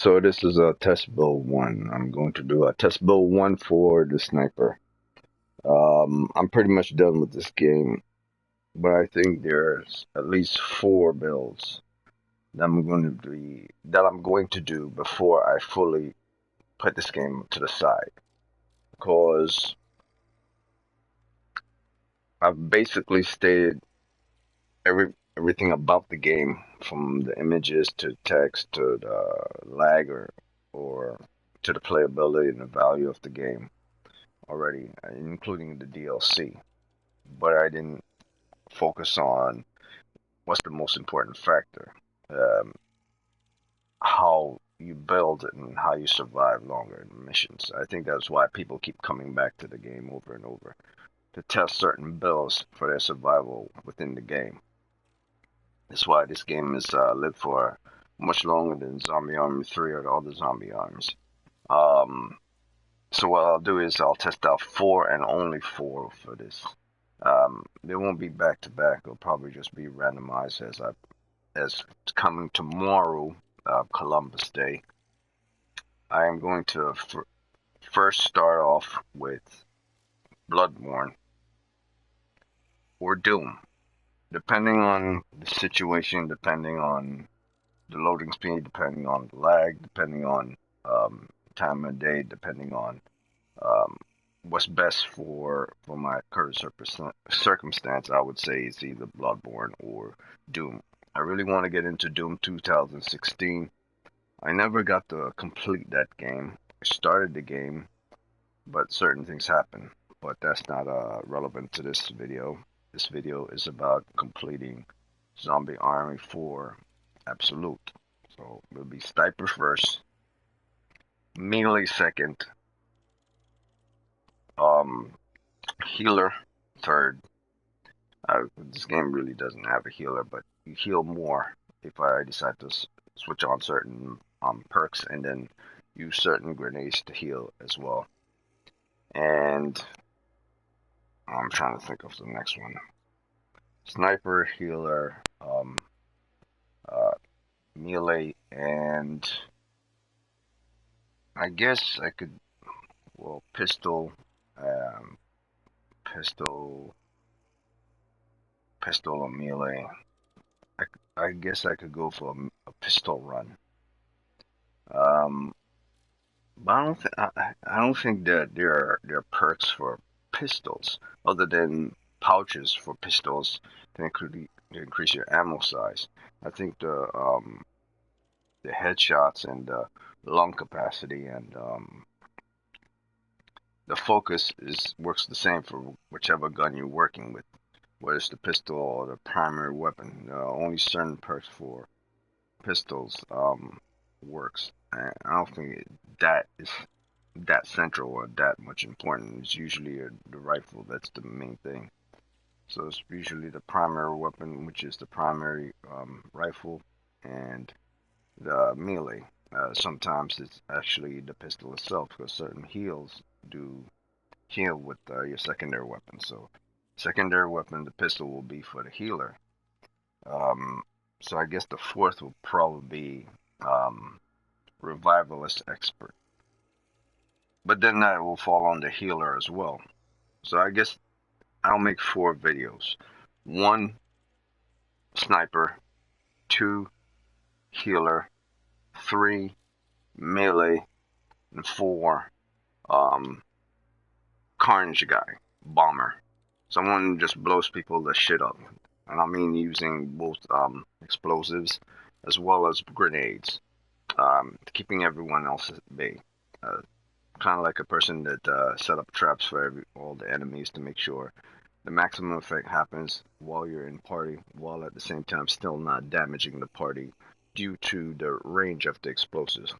So this is a test build one. I'm going to do a test build one for the sniper. I'm pretty much done with this game, but I think there's at least four builds that I'm going to do before I fully put this game to the side. Because I've basically stated everything about the game, from the images to text to the lag or to the playability and the value of the game already, including the DLC. But I didn't focus on what's the most important factor, um, how you build it and how you survive longer in missions. I think that's why people keep coming back to the game over and over to test certain builds for their survival within the game. That's why this game is lived for much longer than Zombie Army 3 or the other zombie armies. Um, so what I'll do is I'll test out four and only four for this. They won't be back to back. It'll probably just be randomized as coming tomorrow, Columbus Day. I am going to first start off with Bloodbourne or Doom, depending on the situation, depending on the loading speed, depending on the lag, depending on time of day, depending on um, what's best for my current circumstance. I would say it's either Bloodborne or Doom. I really want to get into Doom 2016. I never got to complete that game. I started the game, but certain things happen. But that's not relevant to this video. This video is about completing Zombie Army 4 Absolute. So it'll be Sniper first, Melee second, um, Healer third. This game really doesn't have a healer, but you heal more if I decide to switch on certain perks and then use certain grenades to heal as well. And I'm trying to think of the next one. Sniper, healer, uh, melee, and I guess I could, well, um, pistol, pistol or melee. I, I guess I could go for a pistol run. Um, but I don't think that there are perks for pistols other than pouches for pistols to increase your ammo size. I think the headshots and the lung capacity and the focus is works the same for whichever gun you're working with, whether it's the pistol or the primary weapon. Only certain perks for pistols works. And I don't think that is that central or that much important. It's usually the rifle that's the main thing. So it's usually the primary weapon, which is the primary rifle, and the melee. Sometimes it's actually the pistol itself, because certain heals do heal with your secondary weapon. So secondary weapon, the pistol will be for the healer. Um, so I guess the fourth will probably be revivalist expert, but then that will fall on the healer as well. So I guess I'll make four videos. One, sniper. Two, healer. Three, melee. And four, um, carnage guy, bomber. Someone just blows people the shit up. And I mean using both explosives as well as grenades, keeping everyone else at bay. Uh, kind of like a person that set up traps for all the enemies to make sure the maximum effect happens while you're in party, while at the same time still not damaging the party due to the range of the explosives.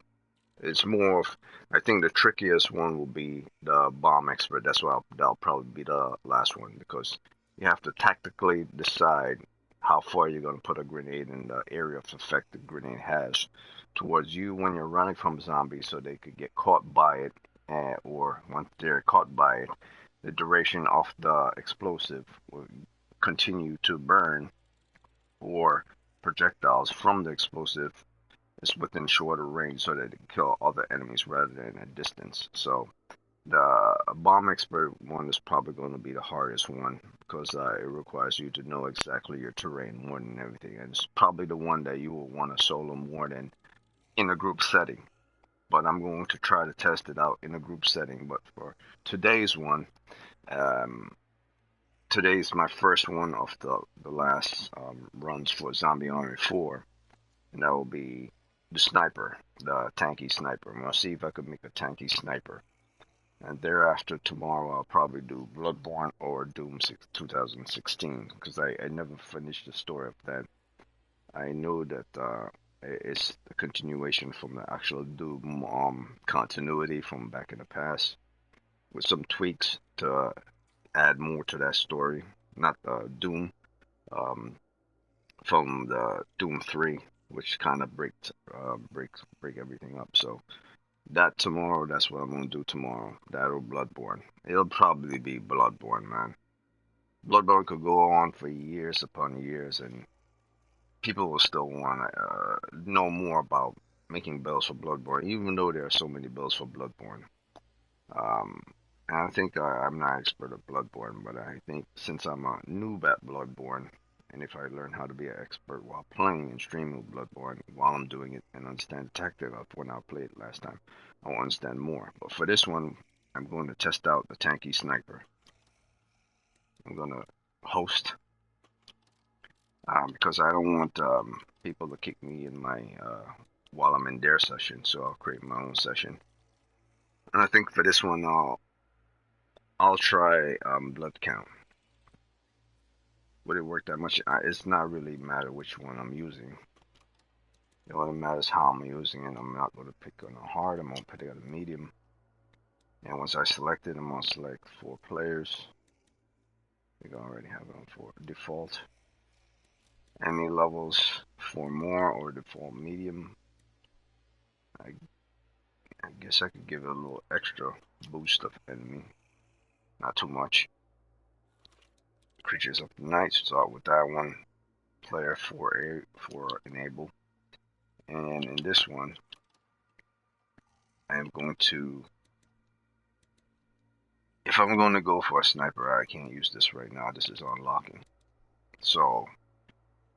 It's more of, I think the trickiest one will be the bomb expert. That'll probably be the last one, because you have to tactically decide how far you're going to put a grenade in the area of effect the grenade has towards you when you're running from zombies, so they could get caught by it, or once they're caught by it, the duration of the explosive will continue to burn, or projectiles from the explosive It's within shorter range so that it can kill other enemies rather than at distance. So the bomb expert one is probably going to be the hardest one because it requires you to know exactly your terrain more than everything. And it's probably the one that you will want to solo more than in a group setting. But I'm going to try to test it out in a group setting. But for today's one, um, today's my first one of the last runs for Zombie Army 4, and that will be the sniper, the Tanky Sniper. I'm going to see if I could make a Tanky Sniper. And thereafter, tomorrow, I'll probably do Bloodbourne or Doom 2016, because I never finished the story of that. I know that it's a continuation from the actual Doom continuity from back in the past, with some tweaks to add more to that story. Not Doom um, from the Doom 3, which kind of break everything up. So that tomorrow, that's what I'm gonna do tomorrow. That'll Bloodborne. It'll probably be Bloodborne, man. Bloodborne could go on for years upon years, and people will still want to know more about making builds for Bloodborne, even though there are so many builds for Bloodborne. Um, and I think I'm not expert at Bloodborne, but I think since I'm a noob at Bloodborne, and if I learn how to be an expert while playing and streaming Bloodborne while I'm doing it and understand the tactic of when I played it last time, I will understand more. But for this one, I'm going to test out the Tanky Sniper. I'm going to host because I don't want people to kick me in my while I'm in their session, so I'll create my own session. And I think for this one, I'll try blood count. Would it work that much? It's not really matter which one I'm using. It only matters how I'm using it. I'm not going to pick on a hard. I'm going to pick on a medium. And once I select it, I'm going to select 4 players. We already have it on 4 default. Any levels 4 more or default medium. I guess I could give it a little extra boost of enemy. Not too much. Creatures of the night. Start with that one. Player for enable. And in this one, I am going to, if I'm going to go for a sniper, I can't use this right now. This is unlocking. So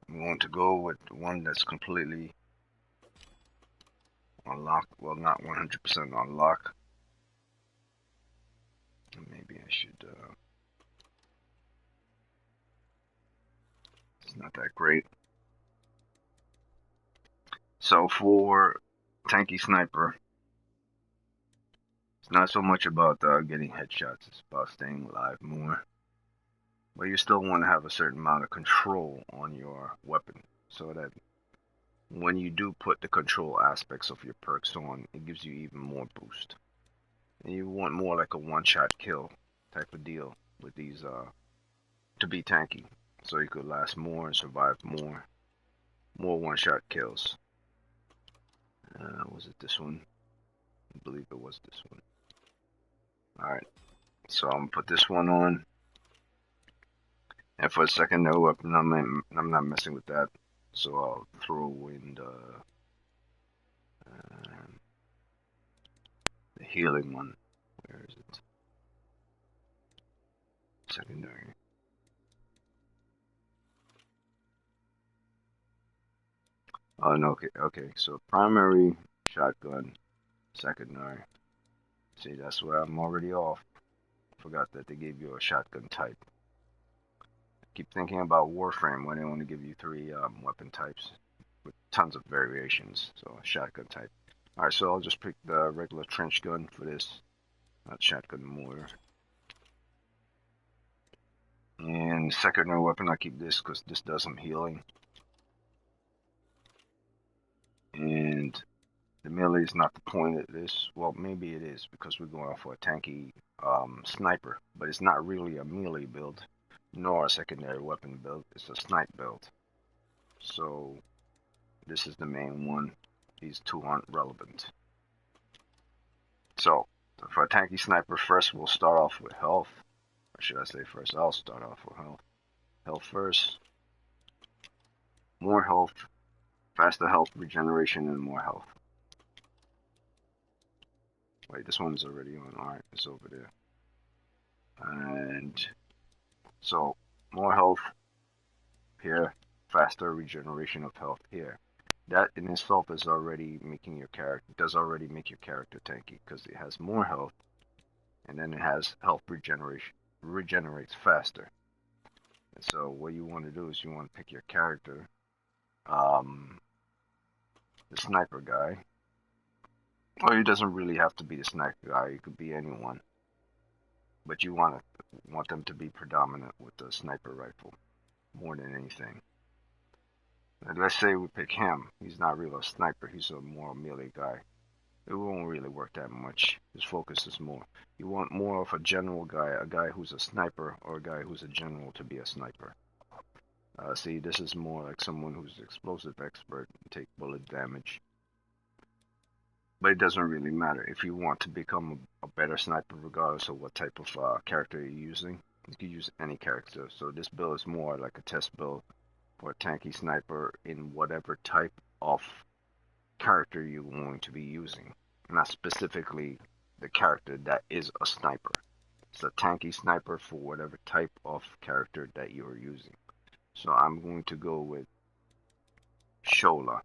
I'm going to go with one that's completely unlocked. Well, not 100% unlocked. Maybe I should, it's not that great. So for Tanky Sniper, it's not so much about getting headshots, it's about staying alive more. But you still want to have a certain amount of control on your weapon, so that when you do put the control aspects of your perks on, it gives you even more boost. And you want more like a one-shot kill type of deal with these to be tanky, so you could last more and survive more one-shot kills. Was it this one? I believe it was this one. Alright, so I'm gonna put this one on. And for a secondary weapon, I'm not messing with that. So I'll throw in the healing one. Where is it? Secondary. Oh no, okay. So primary shotgun, secondary. See, that's where I'm already off. Forgot that they gave you a shotgun type. Keep thinking about Warframe when they only give you 3 weapon types with tons of variations. So shotgun type. Alright, so I'll just pick the regular trench gun for this. Not shotgun mortar. And secondary weapon, I keep this because this does some healing. And the melee is not the point of this. Well, maybe it is because we're going for a tanky sniper, but it's not really a melee build, nor a secondary weapon build. It's a snipe build. So this is the main one. These 2 aren't relevant. So for a tanky sniper, first we'll start off with health. Or should I say first? I'll start off with health. Health first. More health faster health regeneration and more health. Wait, this one's already on. Alright, it's over there. And so more health here, faster regeneration of health here. That in itself is already making your character does already make your character tanky because it has more health and then it has health regenerates faster. And so what you want to do is you want to pick your character, the sniper guy. Or it doesn't really have to be the sniper guy, it could be anyone. But you want them to be predominant with the sniper rifle more than anything. And let's say we pick him. He's not really a sniper, he's a more melee guy. It won't really work that much. His focus is more. You want more of a general guy, a guy who's a sniper, or a guy who's a general to be a sniper. See, this is more like someone who's an explosive expert and take bullet damage. But it doesn't really matter. If you want to become a better sniper, regardless of what type of character you're using, you can use any character. So this build is more like a test build for a tanky sniper in whatever type of character you're going to be using, not specifically the character that is a sniper. It's a tanky sniper for whatever type of character that you're using. So I'm going to go with Shola.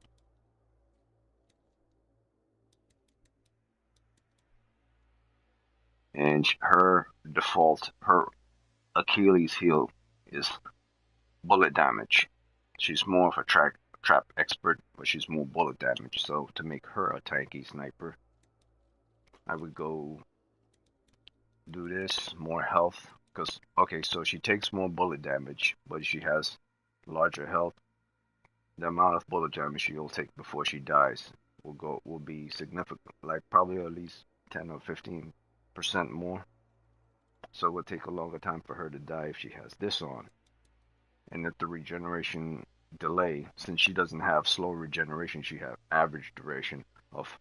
And her default, her Achilles heel is bullet damage. She's more of a trap expert, but she's more bullet damage. So to make her a tanky sniper, I would go do this, more health. Because, okay, so she takes more bullet damage, but she has larger health. The amount of bullet damage she'll take before she dies will be significant, like probably at least 10 or 15% more. So it would take a longer time for her to die if she has this on. And if the regeneration delay, since she doesn't have slow regeneration, she have average duration of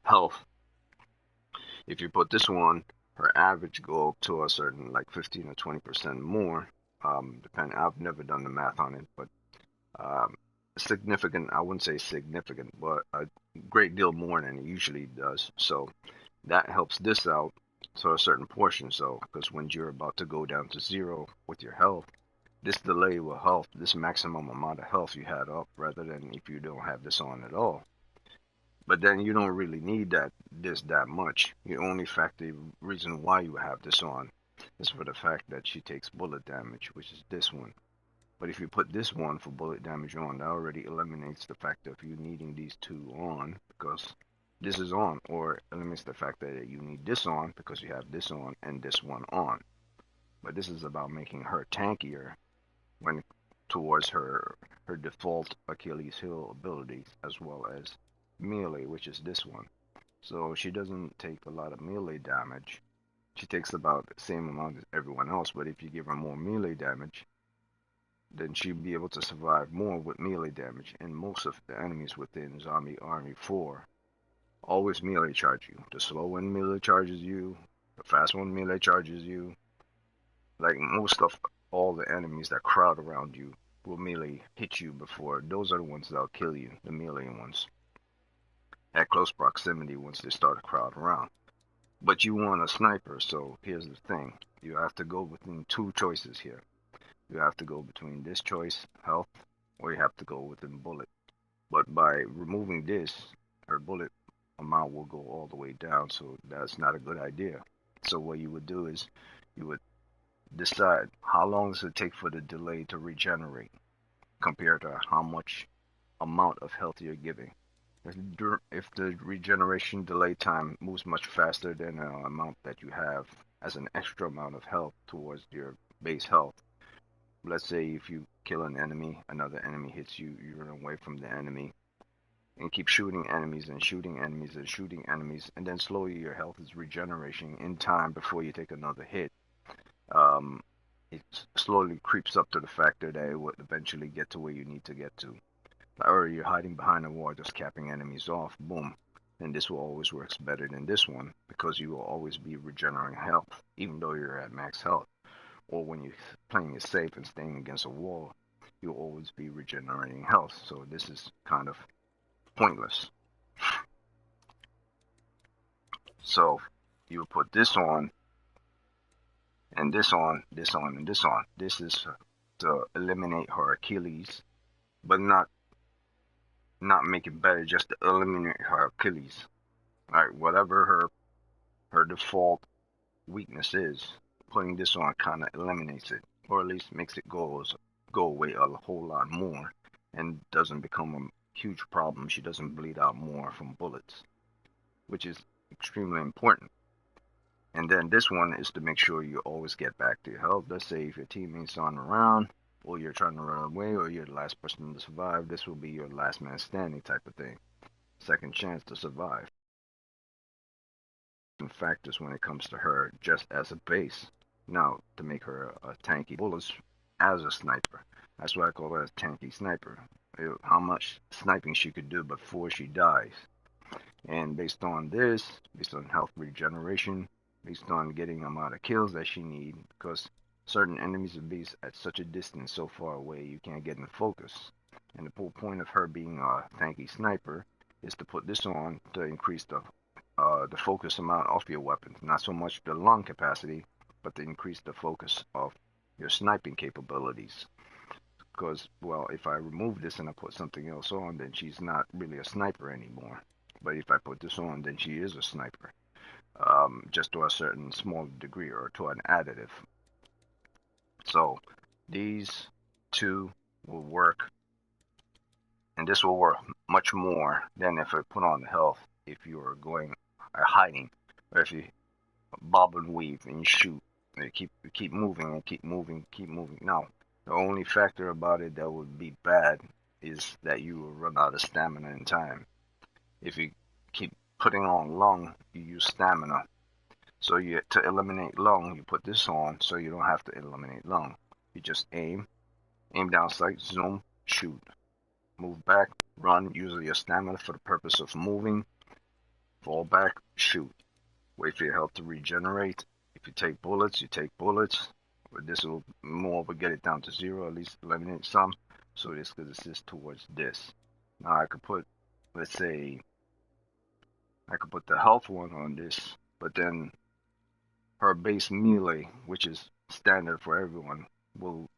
health. If you put this one, her average go up to a certain like 15 or 20% more. Depending, I've never done the math on it, but significant. I wouldn't say significant, but a great deal more than it usually does. So that helps this out to a certain portion. So because when you're about to go down to zero with your health, this delay will help this maximum amount of health you had up rather than if you don't have this on at all. But then you don't really need that much. The only factor reason why you have this on is for the fact that she takes bullet damage, which is this one. But if you put this one for bullet damage on, that already eliminates the fact of you needing these two on because this is on, or eliminates the fact that you need this on because you have this on and this one on. But this is about making her tankier when towards her default Achilles heel abilities as well as melee, which is this one. So she doesn't take a lot of melee damage. She takes about the same amount as everyone else, but if you give her more melee damage, then she'll be able to survive more with melee damage. And most of the enemies within Zombie Army 4 always melee charge you. The slow one melee charges you, the fast one melee charges you. Like most of all the enemies that crowd around you will melee hit you before. Those are the ones that'll kill you, the melee ones. At close proximity once they start to crowd around. But you want a sniper, so here's the thing. You have to go between two choices here. You have to go between this choice, health, or you have to go within bullet. But by removing this, her bullet amount will go all the way down, so that's not a good idea. So what you would do is you would decide how long does it take for the delay to regenerate compared to how much amount of health you're giving. If the regeneration delay time moves much faster than the amount that you have as an extra amount of health towards your base health, let's say if you kill an enemy, another enemy hits you, you run away from the enemy and keep shooting enemies and shooting enemies and shooting enemies, and then slowly your health is regeneration in time before you take another hit. It slowly creeps up to the factor that it will eventually get to where you need to get to. Or you're hiding behind a wall just capping enemies off, boom. And this will always works better than this one because you will always be regenerating health even though you're at max health. Or when you're playing it safe and staying against a wall, you'll always be regenerating health. So this is kind of pointless. So you put this on, and this on, this on, and this on. This is to eliminate her Achilles, but not make it better, just to eliminate her Achilles. Alright, whatever her default weakness is, putting this on kind of eliminates it, or at least makes it go away a whole lot more, and doesn't become a huge problem. She doesn't bleed out more from bullets, which is extremely important. And then this one is to make sure you always get back to your health. Let's say if your teammates aren't around, or you're trying to run away, or you're the last person to survive, this will be your last man standing type of thing. Second chance to survive. Factors when it comes to her just as a base. Now, to make her a tanky bullets as a sniper. That's why I call her a Tanky Sniper. How much sniping she could do before she dies. And based on this, based on health regeneration, based on getting the amount of kills that she needs, because certain enemies are based at such a distance so far away you can't get in focus. And the whole point of her being a Tanky Sniper is to put this on to increase the focus amount of your weapons. Not so much the lung capacity, but to increase the focus of your sniping capabilities. Because, well, if I remove this and I put something else on, then she's not really a sniper anymore. But if I put this on, then she is a sniper. Just to a certain small degree, or to an additive. So, these two will work. And this will work much more than if I put on the health. If you are going or hiding, or if you bob and weave and you shoot, and you keep moving and keep moving. Now, the only factor about it that would be bad is that you will run out of stamina in time. If you keep putting on lung, you use stamina. So to eliminate lung, you put this on, so you don't have to eliminate lung. You just aim down sight, zoom, shoot, move back, run, use your stamina for the purpose of moving, fall back, shoot. Wait for your health to regenerate. If you take bullets, you take bullets. But this will more but get it down to zero, at least eliminate some. So this could assist towards this. Now I could put, let's say, I could put the health one on this, but then her base melee, which is standard for everyone, will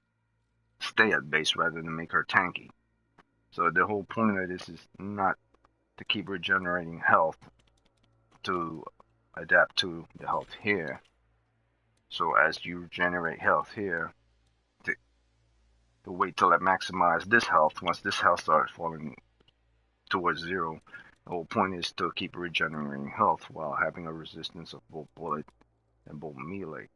stay at base rather than make her tanky. So the whole point of this is not to keep regenerating health, to adapt to the health here. So as you generate health here, to wait till it maximize this health. Once this health starts falling towards zero, the whole point is to keep regenerating health while having a resistance of both bullet and both melee.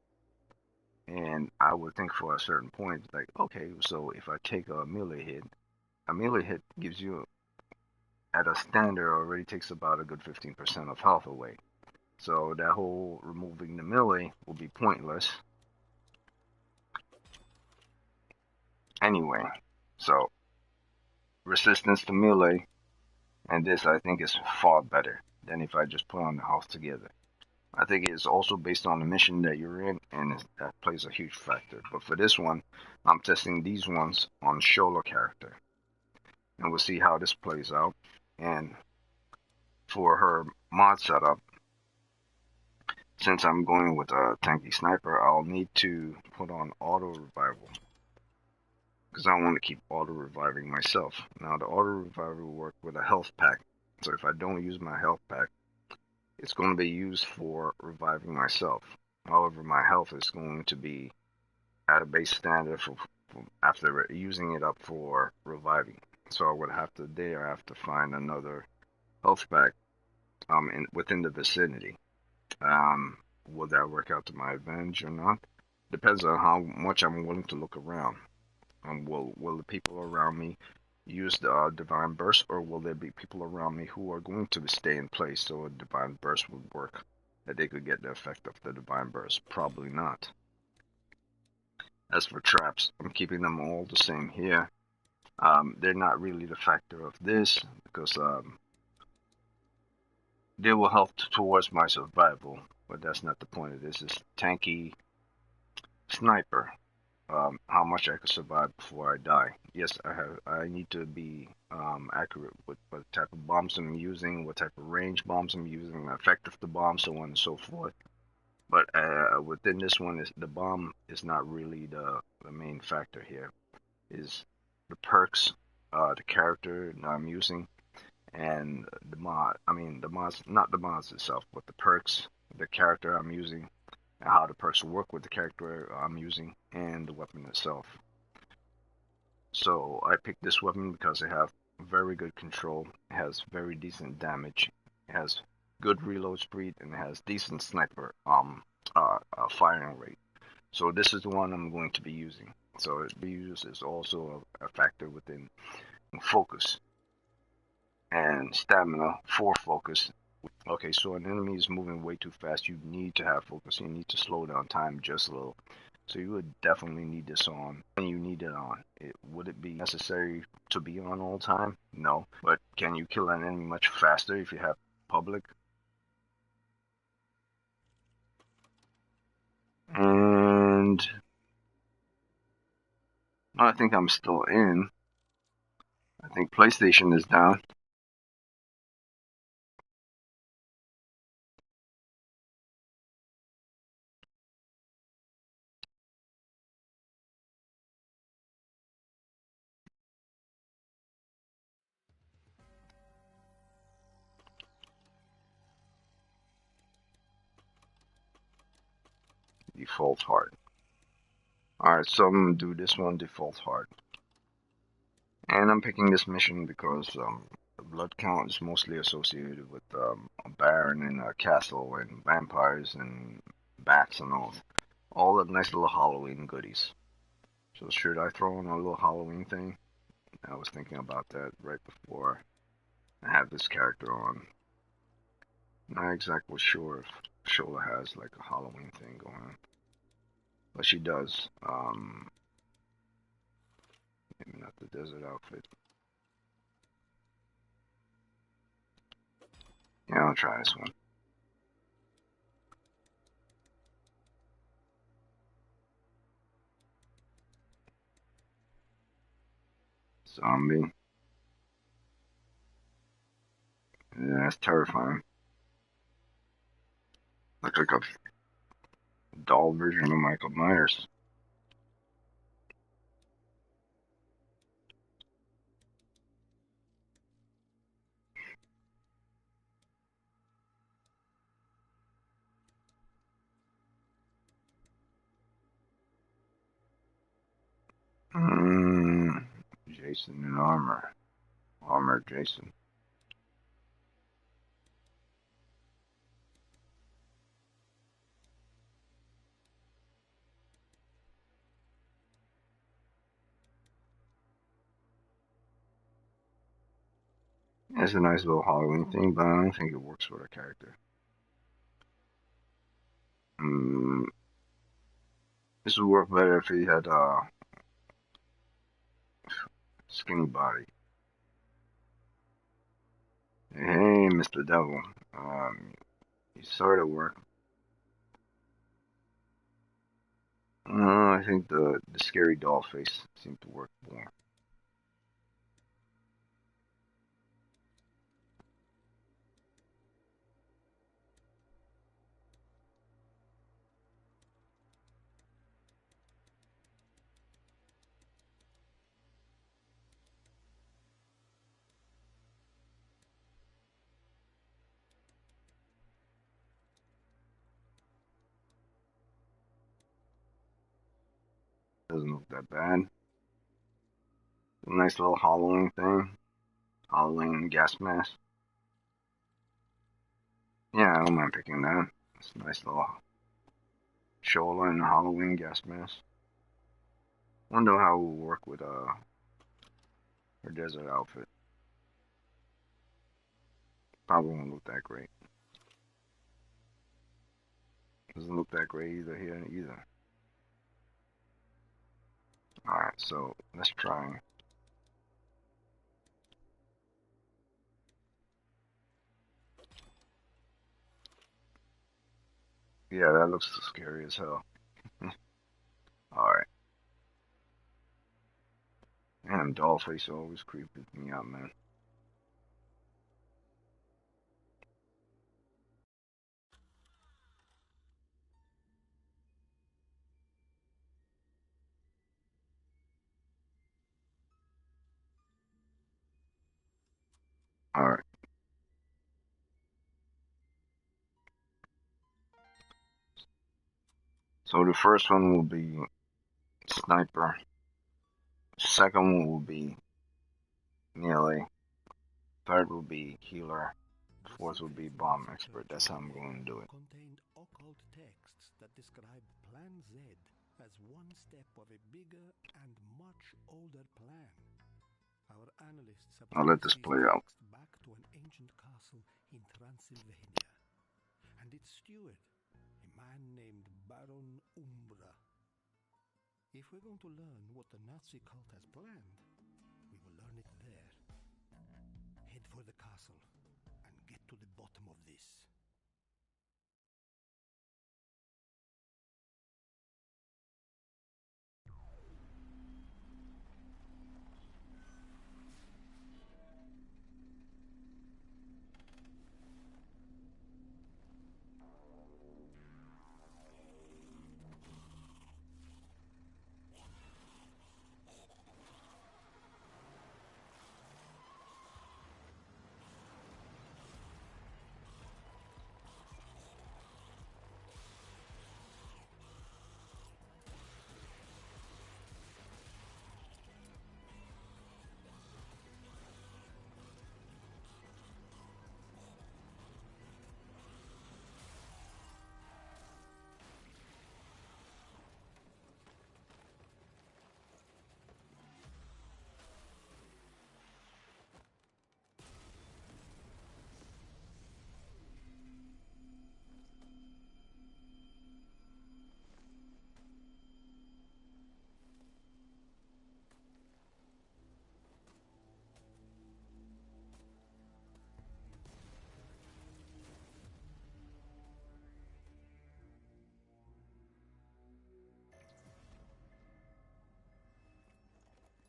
And I would think for a certain point, like, okay, so if I take a melee hit gives you, at a standard, already takes about a good 15% of health away. So that whole removing the melee will be pointless. Anyway, so resistance to melee, and this I think is far better than if I just put on the health together. I think it's also based on the mission that you're in, and that plays a huge factor. But for this one, I'm testing these ones on Shola character, and we'll see how this plays out. And for her mod setup, since I'm going with a Tanky Sniper, I'll need to put on auto revival, because I want to keep auto reviving myself. Now the auto revival will work with a health pack, so if I don't use my health pack, it's going to be used for reviving myself. However, my health is going to be at a base standard for after using it up for reviving. So I would have to find another health pack within the vicinity. Will that work out to my advantage or not? Depends on how much I'm willing to look around. Will the people around me use the Divine Burst, or will there be people around me who are going to stay in place so a Divine Burst would work, that they could get the effect of the Divine Burst? Probably not. As for traps, I'm keeping them all the same here. They're not really the factor of this, because they will help towards my survival, but that's not the point of this. It's Tanky Sniper. how much I could survive before I die. Yes, I need to be accurate with what type of bombs I'm using, what type of range bombs I'm using, the effect of the bomb, so on and so forth. But within this one, is the bomb is not really the main factor here. Is the perks, the character that I'm using, and the mod. I mean, the mods, not the mods itself, but the perks, the character I'm using, and how the perks work with the character I'm using, and the weapon itself. So I picked this weapon because it has very good control, it has very decent damage, it has good reload speed, and it has decent sniper firing rate. So this is the one I'm going to be using. So the use is also a factor within focus and stamina for focus. Okay, so an enemy is moving way too fast. You need to have focus. You need to slow down time just a little. So you would definitely need this on. When you need it on, would it be necessary to be on all time? No. But can you kill an enemy much faster if you have public? And I think I'm still in. I think PlayStation is down. Default hard. Alright, so I'm gonna do this one default hard. And I'm picking this mission because the blood count is mostly associated with a baron and a castle and vampires and bats and all the nice little Halloween goodies. So should I throw in a little Halloween thing? I was thinking about that right before I have this character on. Not exactly sure if Shola has like a Halloween thing going on, but she does. Maybe not the desert outfit. Yeah, I'll try this one. Zombie. Yeah, that's terrifying. Looks like a doll version of Michael Myers. Jason in armor. Armor Jason. It's a nice little Halloween thing, but I don't think it works for the character. Mm, this would work better if he had a skinny body. Hey, Mr. Devil. You sort of work. I think the scary doll face seemed to work more. Doesn't look that bad. A nice little Halloween thing. Halloween gas mask. Yeah, I don't mind picking that. It's a nice little Shola and Halloween gas mask. Wonder how it will work with her desert outfit. Probably won't look that great. Doesn't look that great either here either. Alright, so let's try. Yeah, that looks scary as hell. Alright. Damn doll face always creeping me out, man. Alright. So the first one will be Sniper. Second one will be melee. Third will be healer. Fourth will be bomb expert. That's how I'm going to do it. Contained occult texts that describe Plan Z as one step of a bigger and much older plan. Our analysts have I'll let this play out. back to an ancient castle in Transylvania, and its steward, a man named Baron Umbra. If we're going to learn what the Nazi cult has planned, we will learn it there. Head for the castle and get to the bottom of this.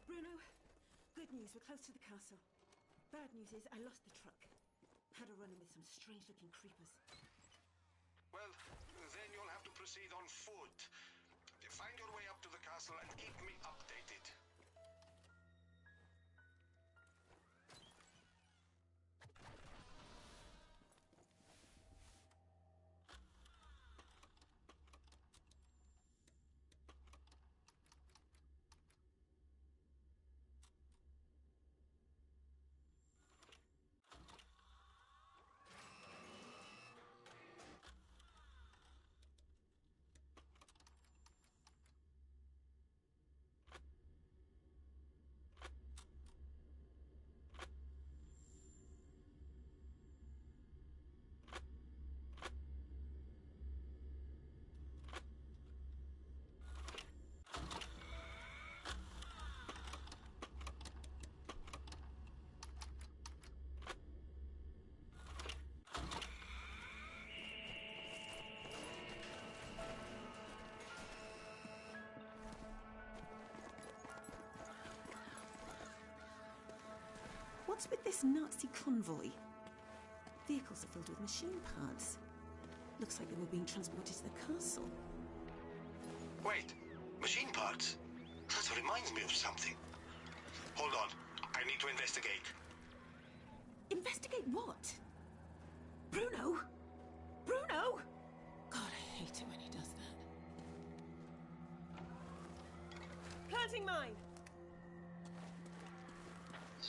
Bruno, good news, we're close to the castle. Bad news is I lost the truck. Had a run-in with some strange-looking creepers. Well, then you'll have to proceed on foot. Find your way up to the castle and keep me updated. What's with this Nazi convoy? Vehicles are filled with machine parts. Looks like they were being transported to the castle. Wait, machine parts? That reminds me of something. Hold on, I need to investigate. Investigate what? Bruno? Bruno? God, I hate it when he does that. Planting mine!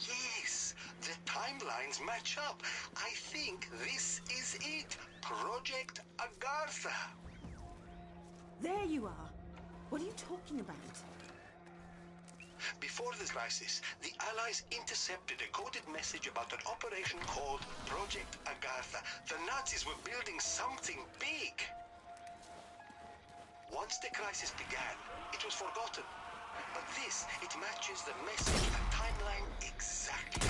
Yes, the timelines match up. I think this is it. Project Agartha. There you are. What are you talking about? Before this crisis, the Allies intercepted a coded message about an operation called Project Agartha. The Nazis were building something big. Once the crisis began, it was forgotten. But this, it matches the message and timeline exactly.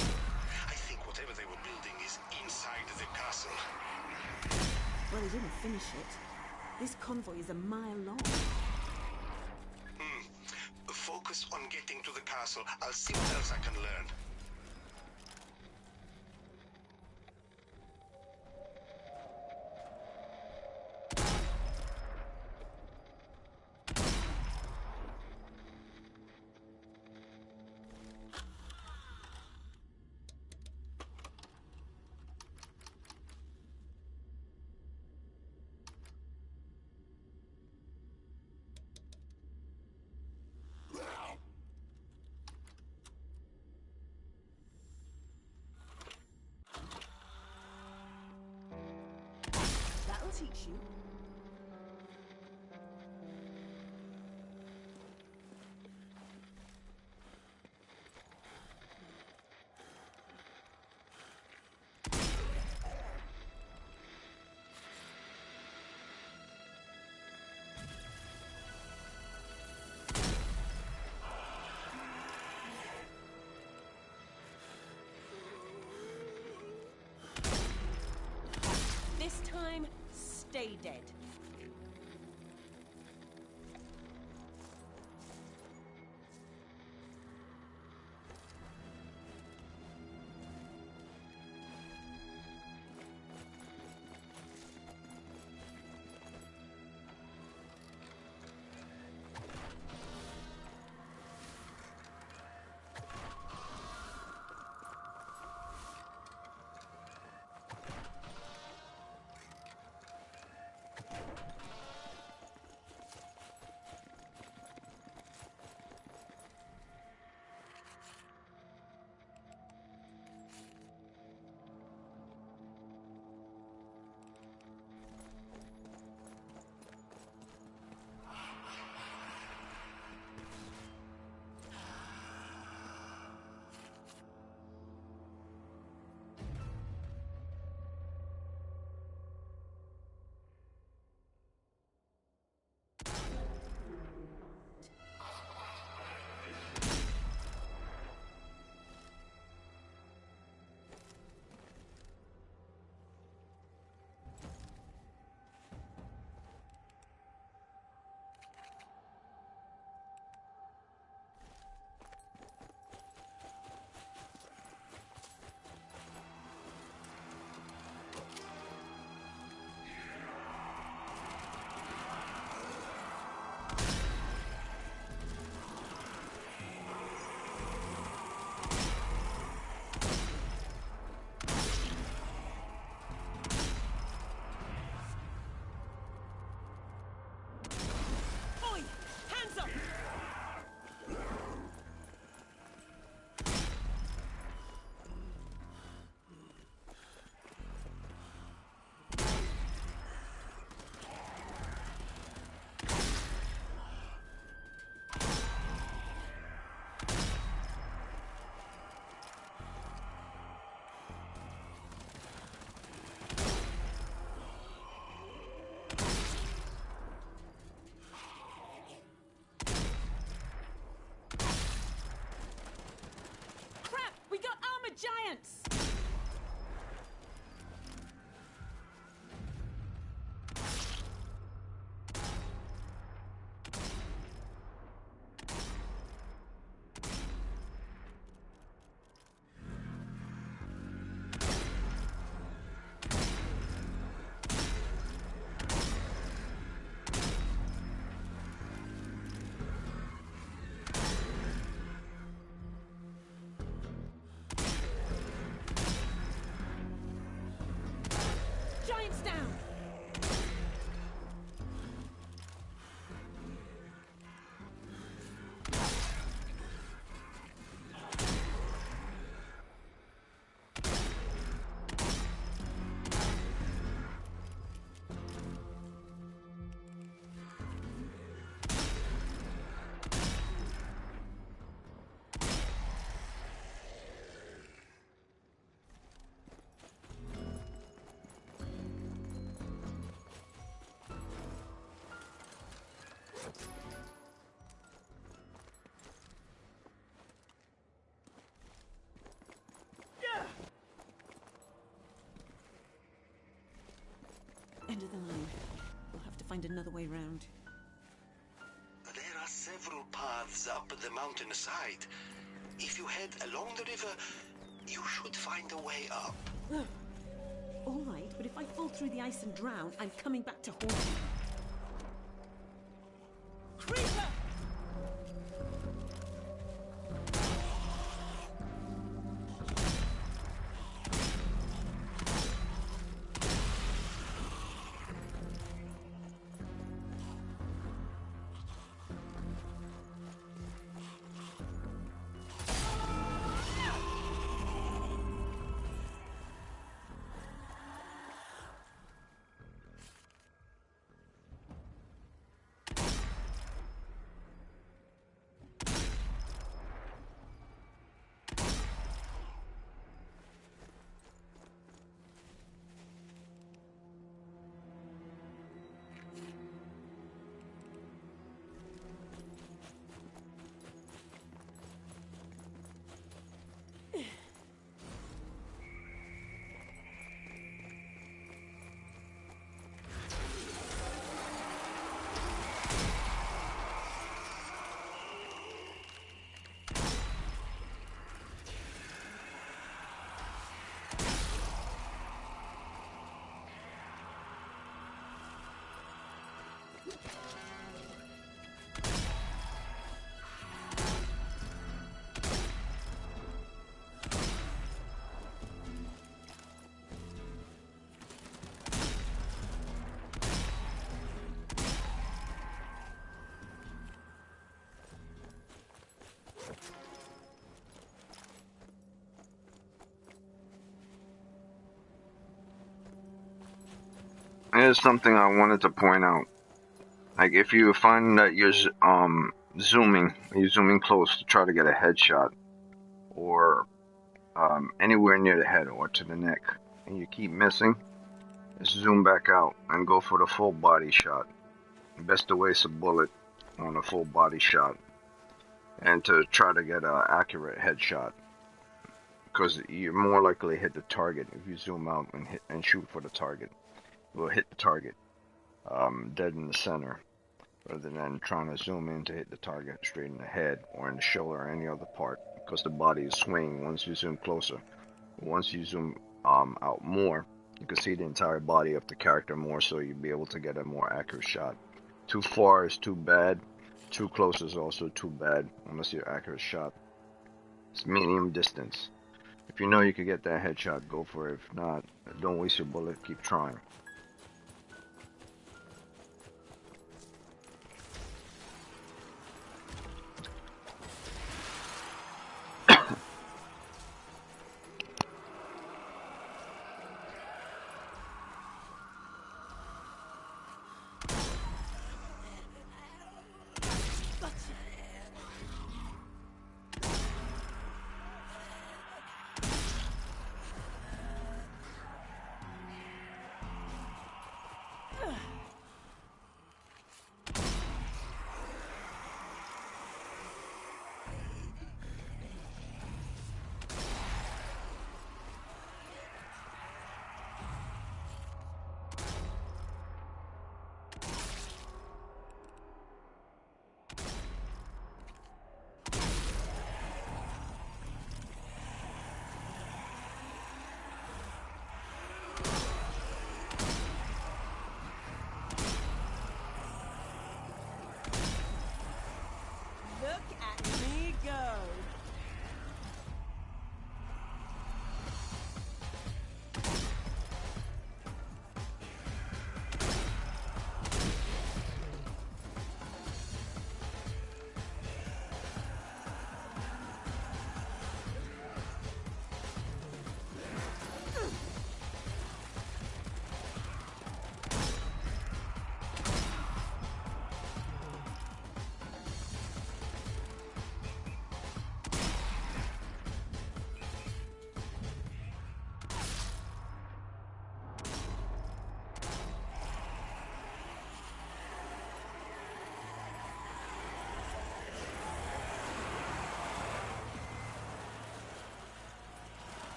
I think whatever they were building is inside the castle. Well, he didn't finish it. This convoy is a mile long. Focus focus on getting to the castle. I'll see what else I can learn. That'll teach you. This time, stay dead. Oi! Hands up! Crap! We got armored giants! Giants down! End of the line. We'll have to find another way round. There are several several paths up the mountainside. If you head along the river, you should find a way up. All right, but if I fall through the ice and drown, I'm coming back to haunt you. Creeper! Here's something I wanted to point out. Like, if you find that you're zooming close to try to get a headshot, or anywhere near the head or to the neck, and you keep missing, just zoom back out and go for the full body shot. Best to waste a bullet on a full body shot, and to try to get an accurate headshot, because you're more likely to hit the target if you zoom out and shoot for the target. You will hit the target dead in the center, rather than trying to zoom in to hit the target straight in the head or in the shoulder or any other part, because the body is swinging once you zoom closer. Once you zoom out more, you can see the entire body of the character more, so you'll be able to get a more accurate shot. Too far is too bad. Too close is also too bad, unless you're accurate shot. It's medium distance. If you know you could get that headshot, go for it. If not, don't waste your bullet, keep trying.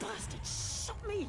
Bastard shot me!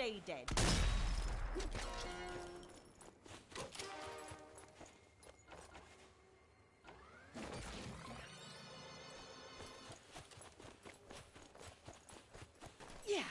stay dead. Yeah.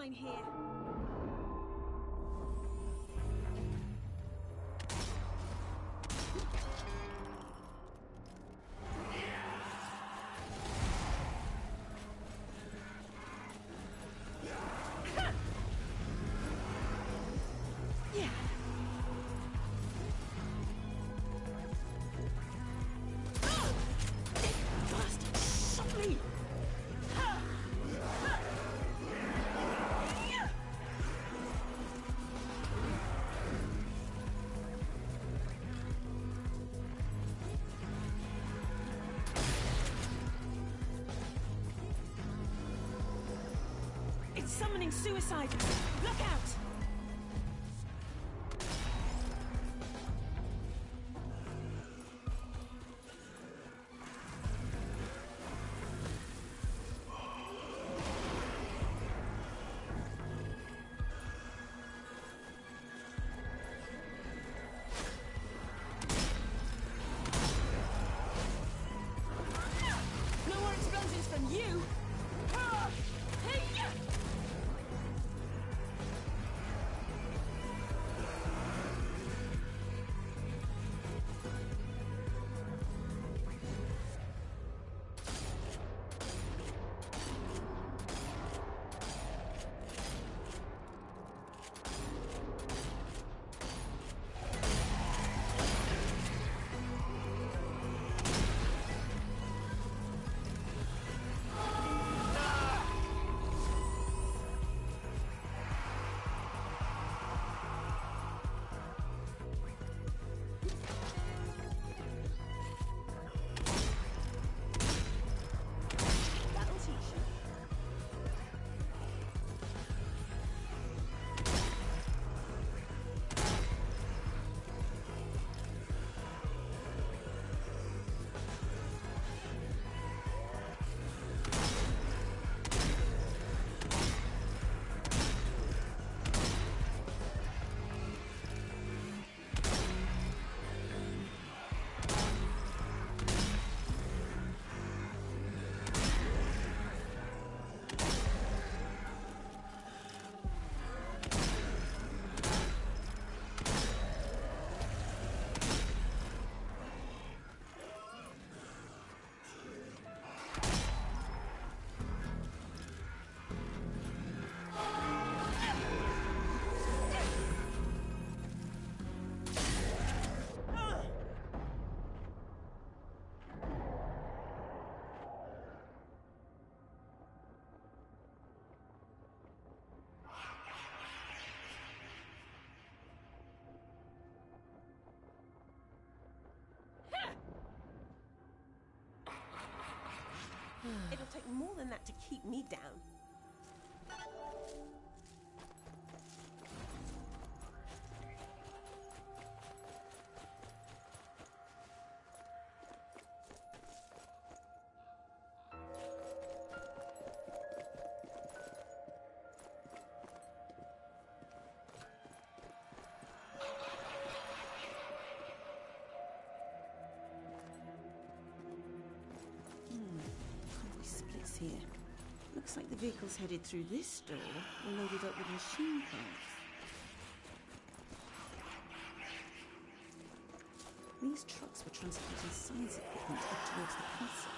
line here. It's summoning suicide. Look out! No more explosions from you! It'll take more than that to keep me down. Here. Looks like the vehicles headed through this door were loaded up with machine parts. These trucks were transporting science equipment up towards the castle.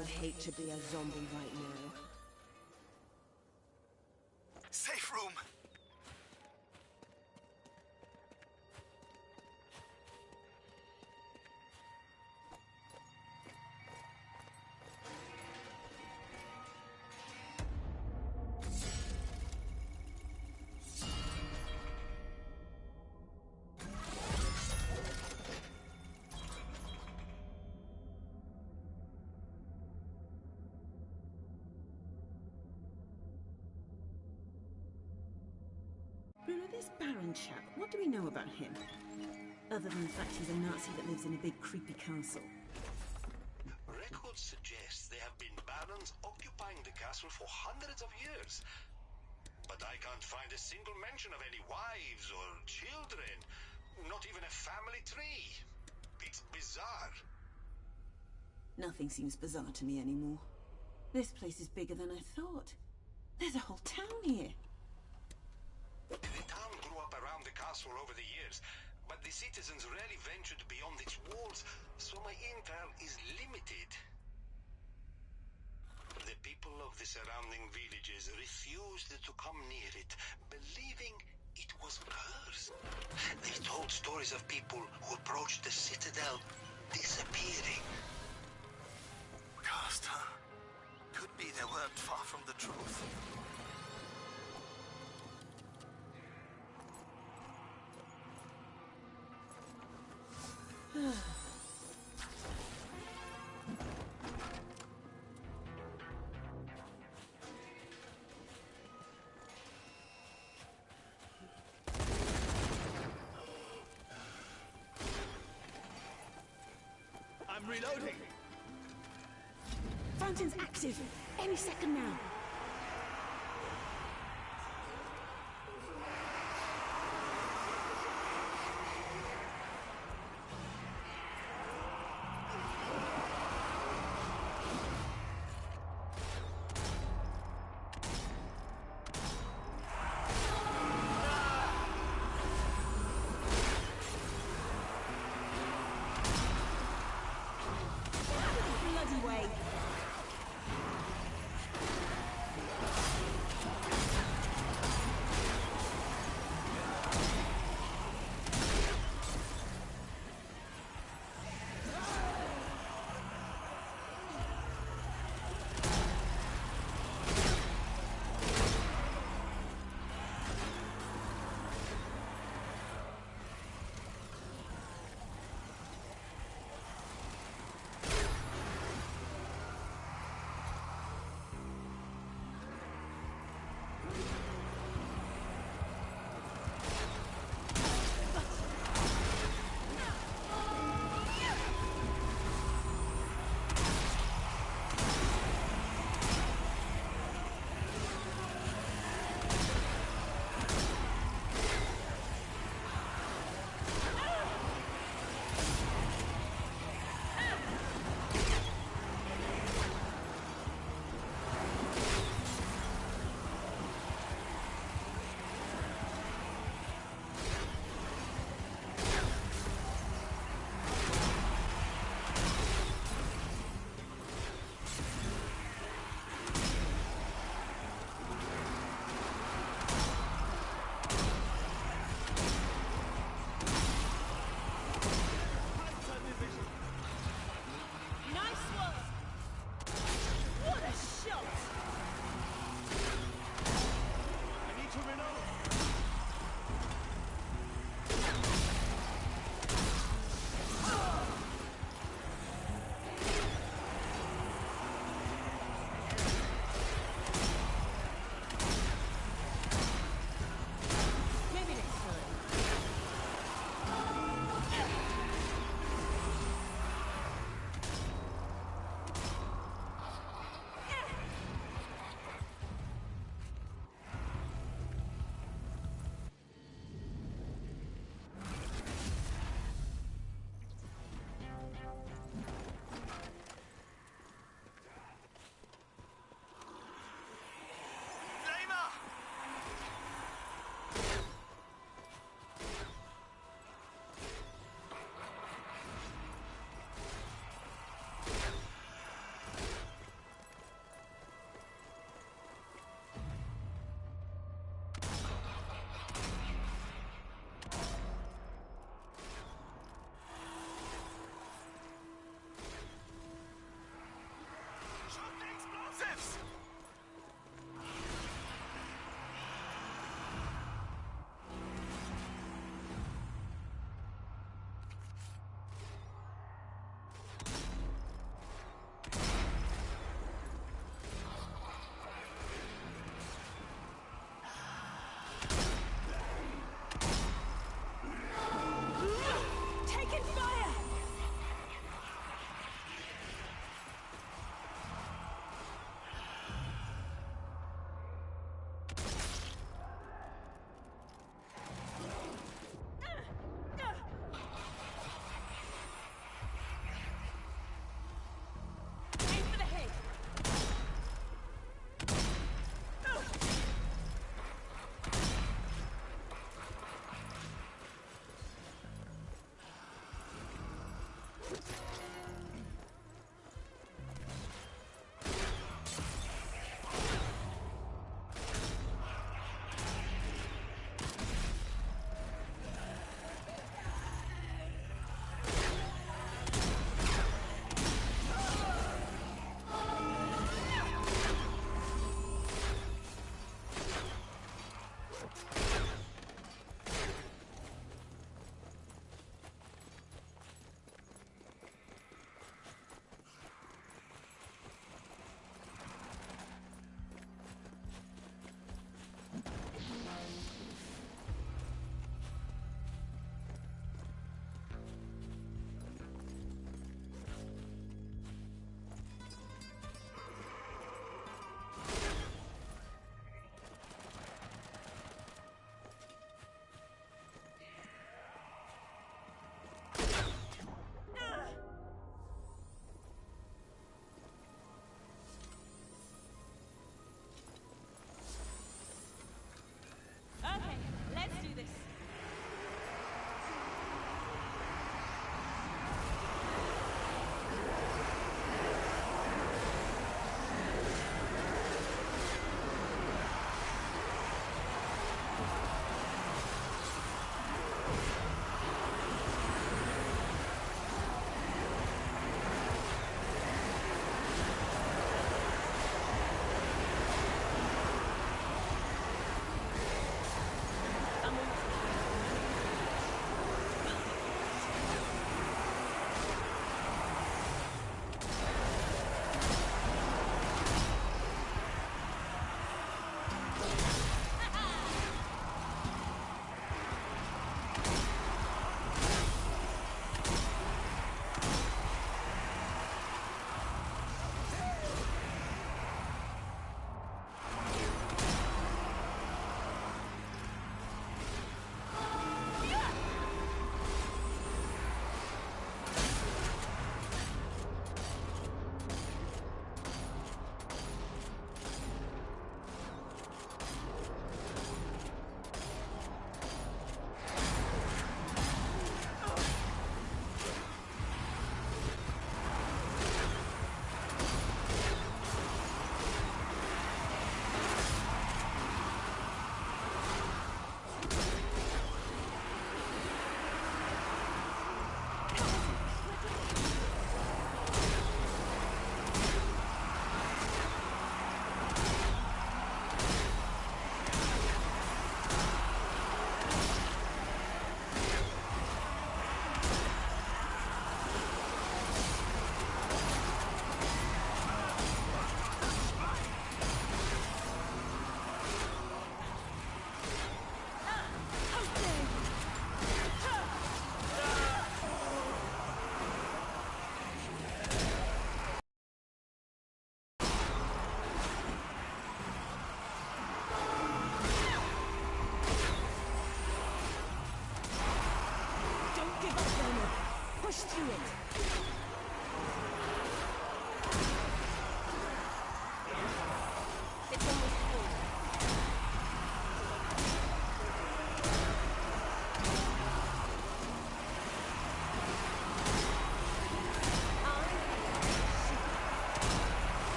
I'd hate to be a zombie right now. Safe room! Bruno, this Baron chap, what do we know about him? Other than the fact he's a Nazi that lives in a big creepy castle. Records suggest there have been barons occupying the castle for hundreds of years. But I can't find a single mention of any wives or children. Not even a family tree. It's bizarre. Nothing seems bizarre to me anymore. This place is bigger than I thought. There's a whole town here. The town grew up around the castle over the years, but the citizens rarely ventured beyond its walls, so my intel is limited. The people of the surrounding villages refused to come near it, believing it was cursed. They told stories of people who approached the citadel disappearing. Cursed, huh? Could be they weren't far from the truth. I'm reloading! Fountain's active! Any second now! Bloody way!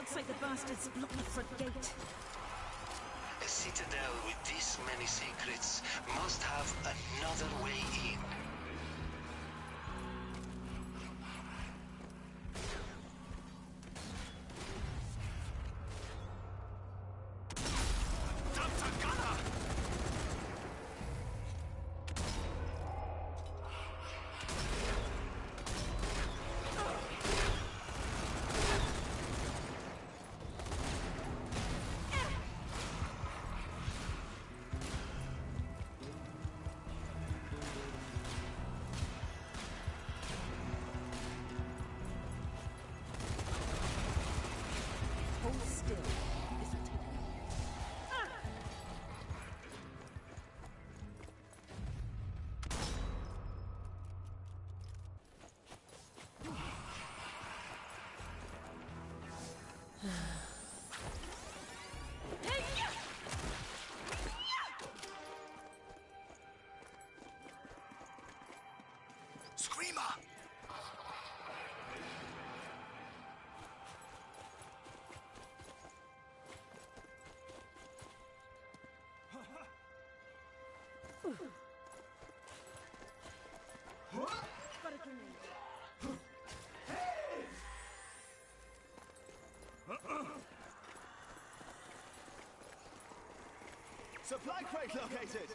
Looks like the bastards blocked the front gate. A citadel with this many secrets must have another way in. Screamer! Got a grenade. Supply crate located!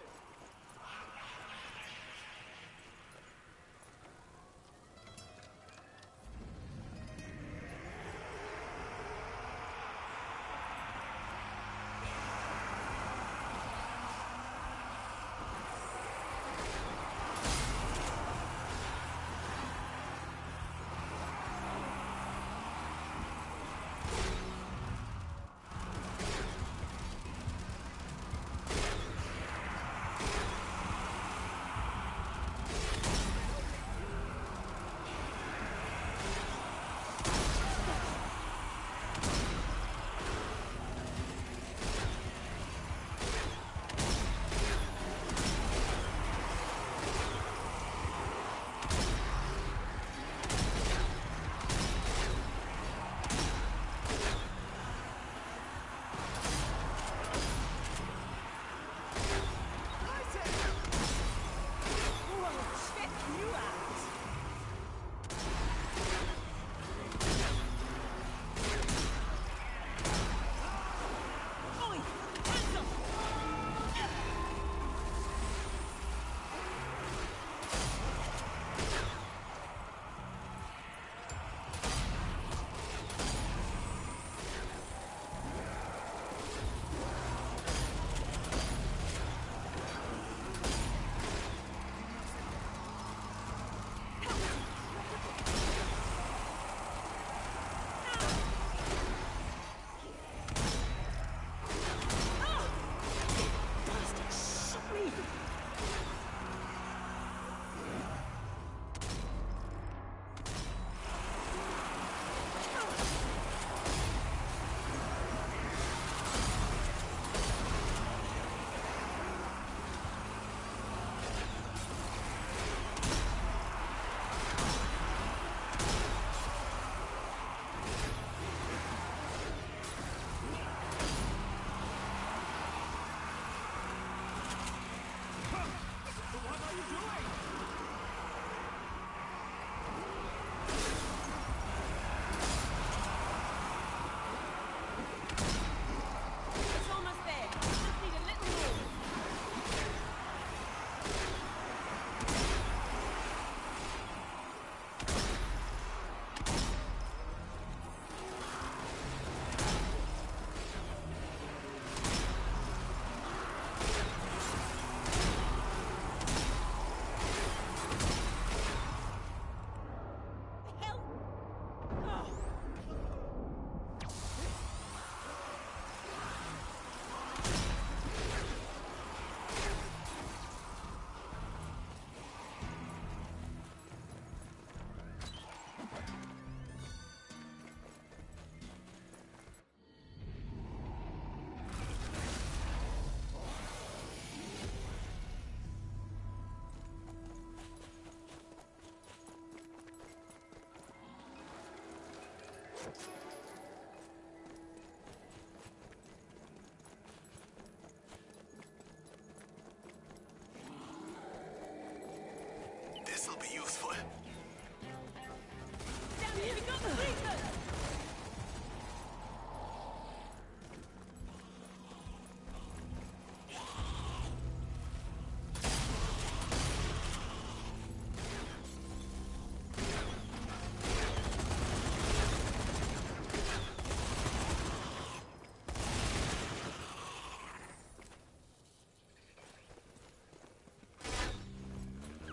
eindrucksvoll.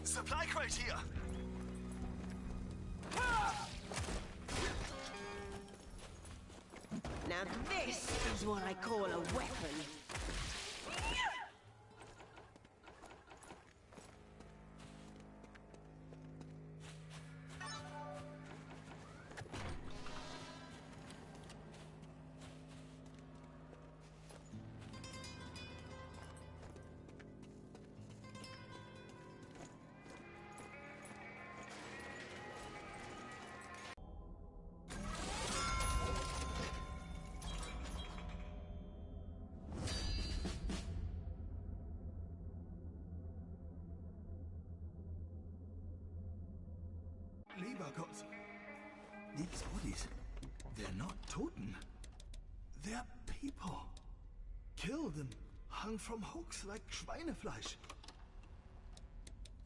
Supply crate here. Now this is what I call a weapon. Lieber Gott. These bodies, they're not Toten. They're people. Killed and hung from hooks like Schweinefleisch.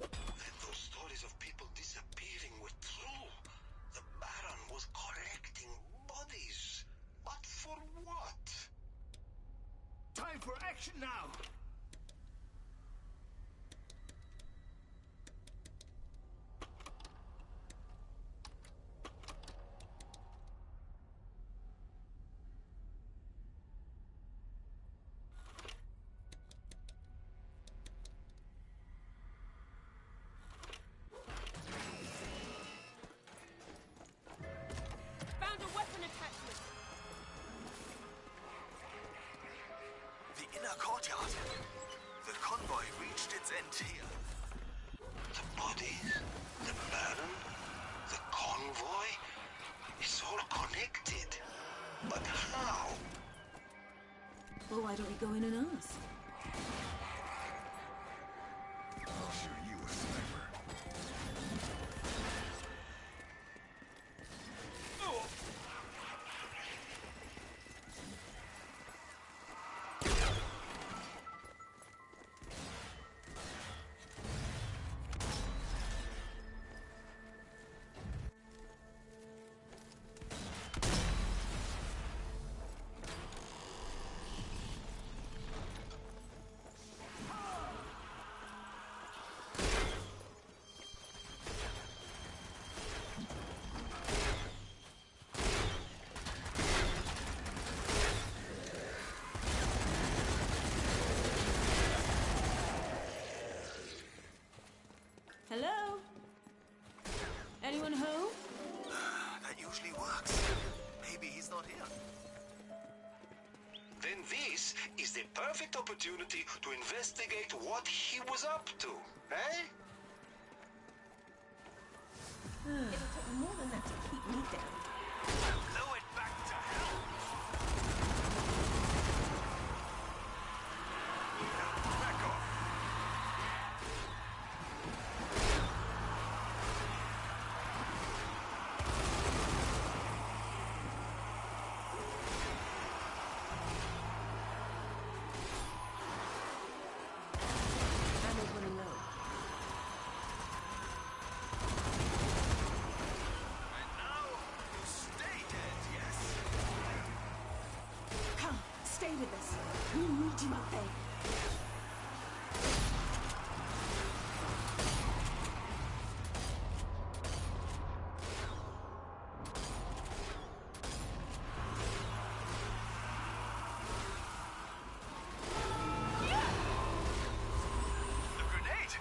Then those stories of people disappearing were true. The Baron was collecting bodies. But for what? Time for action now! Found a weapon attachment. The inner courtyard. The convoy reached its end here. The bodies, the Baron, the convoy. It's all connected. But how? Well, why don't we go in and ask? I'll show you a sniper. Hello? Anyone home? That usually works. Maybe he's not here. Then this is the perfect opportunity to investigate what he was up to, eh? It'll take more than that to keep me down. Blow it back to hell. Back off. Ammo's running low. And now, you stay dead, yes? Come, stay with us. We need you up there. The grenade!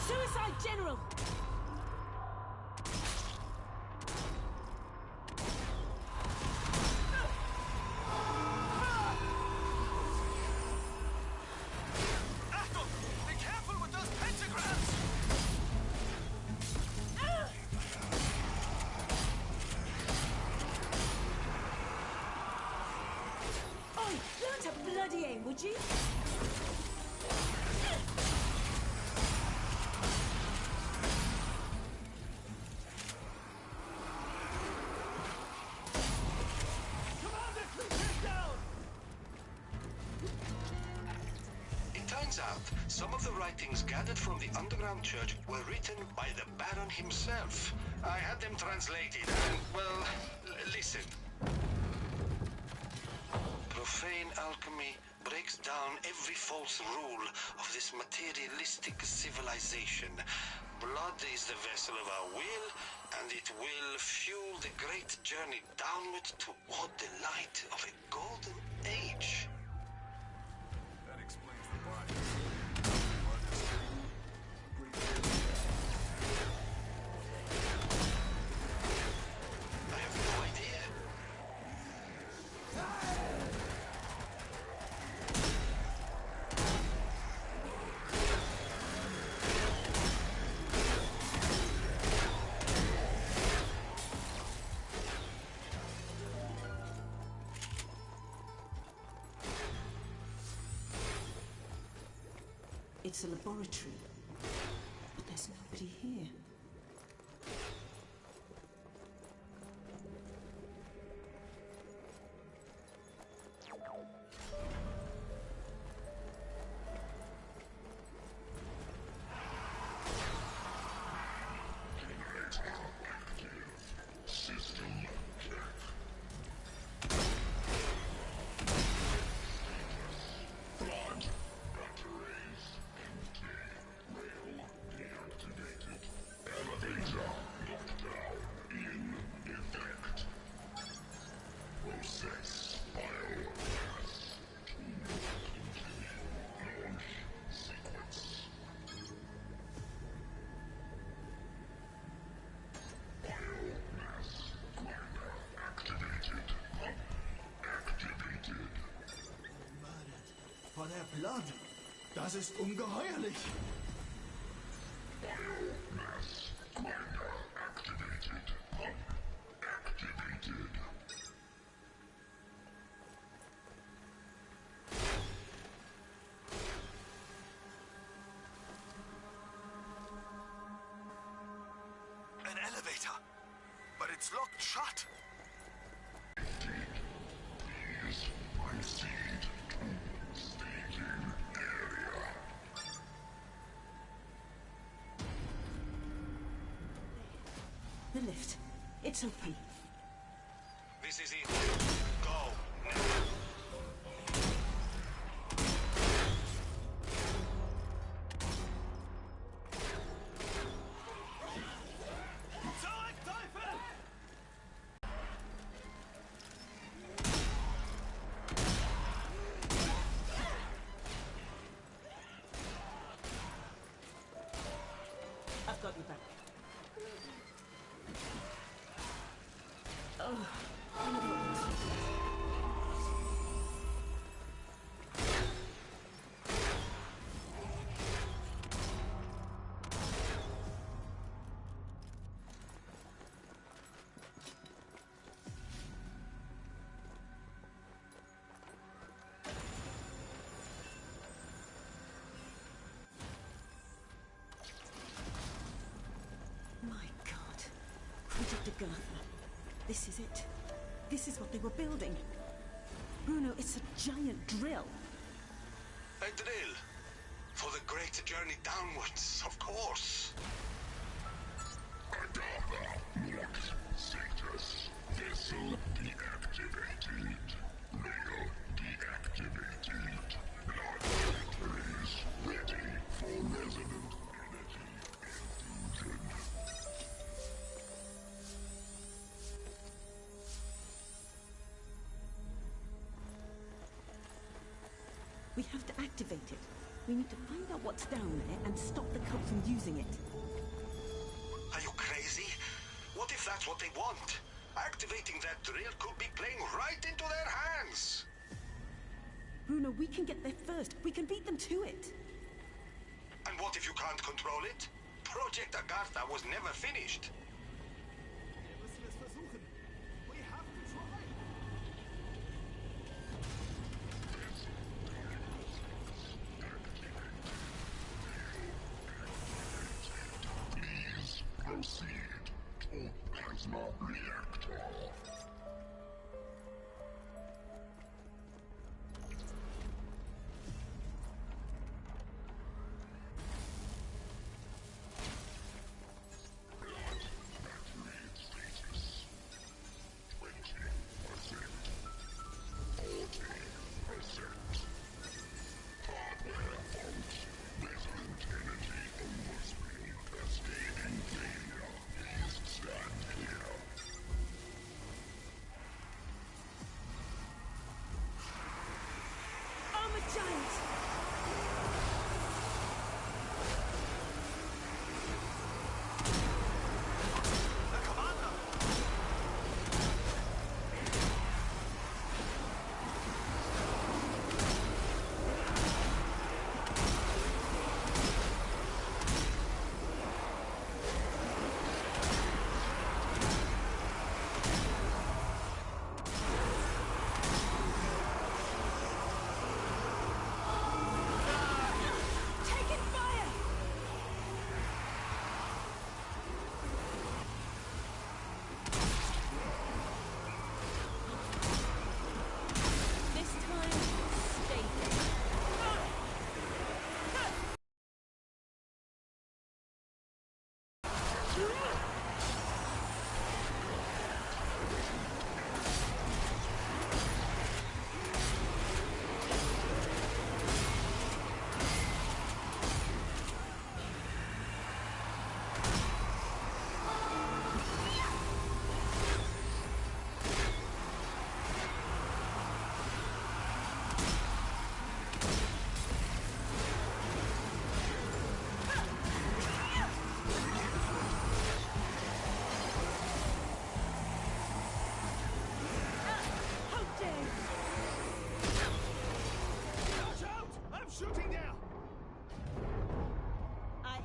Suicide General! Some of the writings gathered from the underground church were written by the Baron himself. I had them translated and, well, listen. Profane alchemy breaks down every false rule of this materialistic civilization. Blood is the vessel of our will, and it will fuel the great journey downward toward the light of a golden age. That explains the bodies. I have no idea. It's a laboratory, but there's nobody here. For their blood. Das ist ungeheuerlich. Biomass miner activated. Activated. An elevator. But it's locked shut. Please proceed to staging area. The lift. It's open. This is it. Go. I've got you back. Oh, I know what this is. My God. Project Agatha. This is it. This is what they were building. Bruno, it's a giant drill. A drill. For the great journey downwards, of course. Agatha locked status. Vessel deactivated. Rail deactivated. Laboratories ready for resonant energy infusion. We have to activate it. We need to find out what's down there and stop the cult from using it. Are you crazy? What if that's what they want? Activating that drill could be playing right into their hands. Bruno, we can get there first. We can beat them to it. And what if you can't control it? Project Agartha was never finished. Wir müssen es versuchen. We have to try. Please proceed to plasma reactor.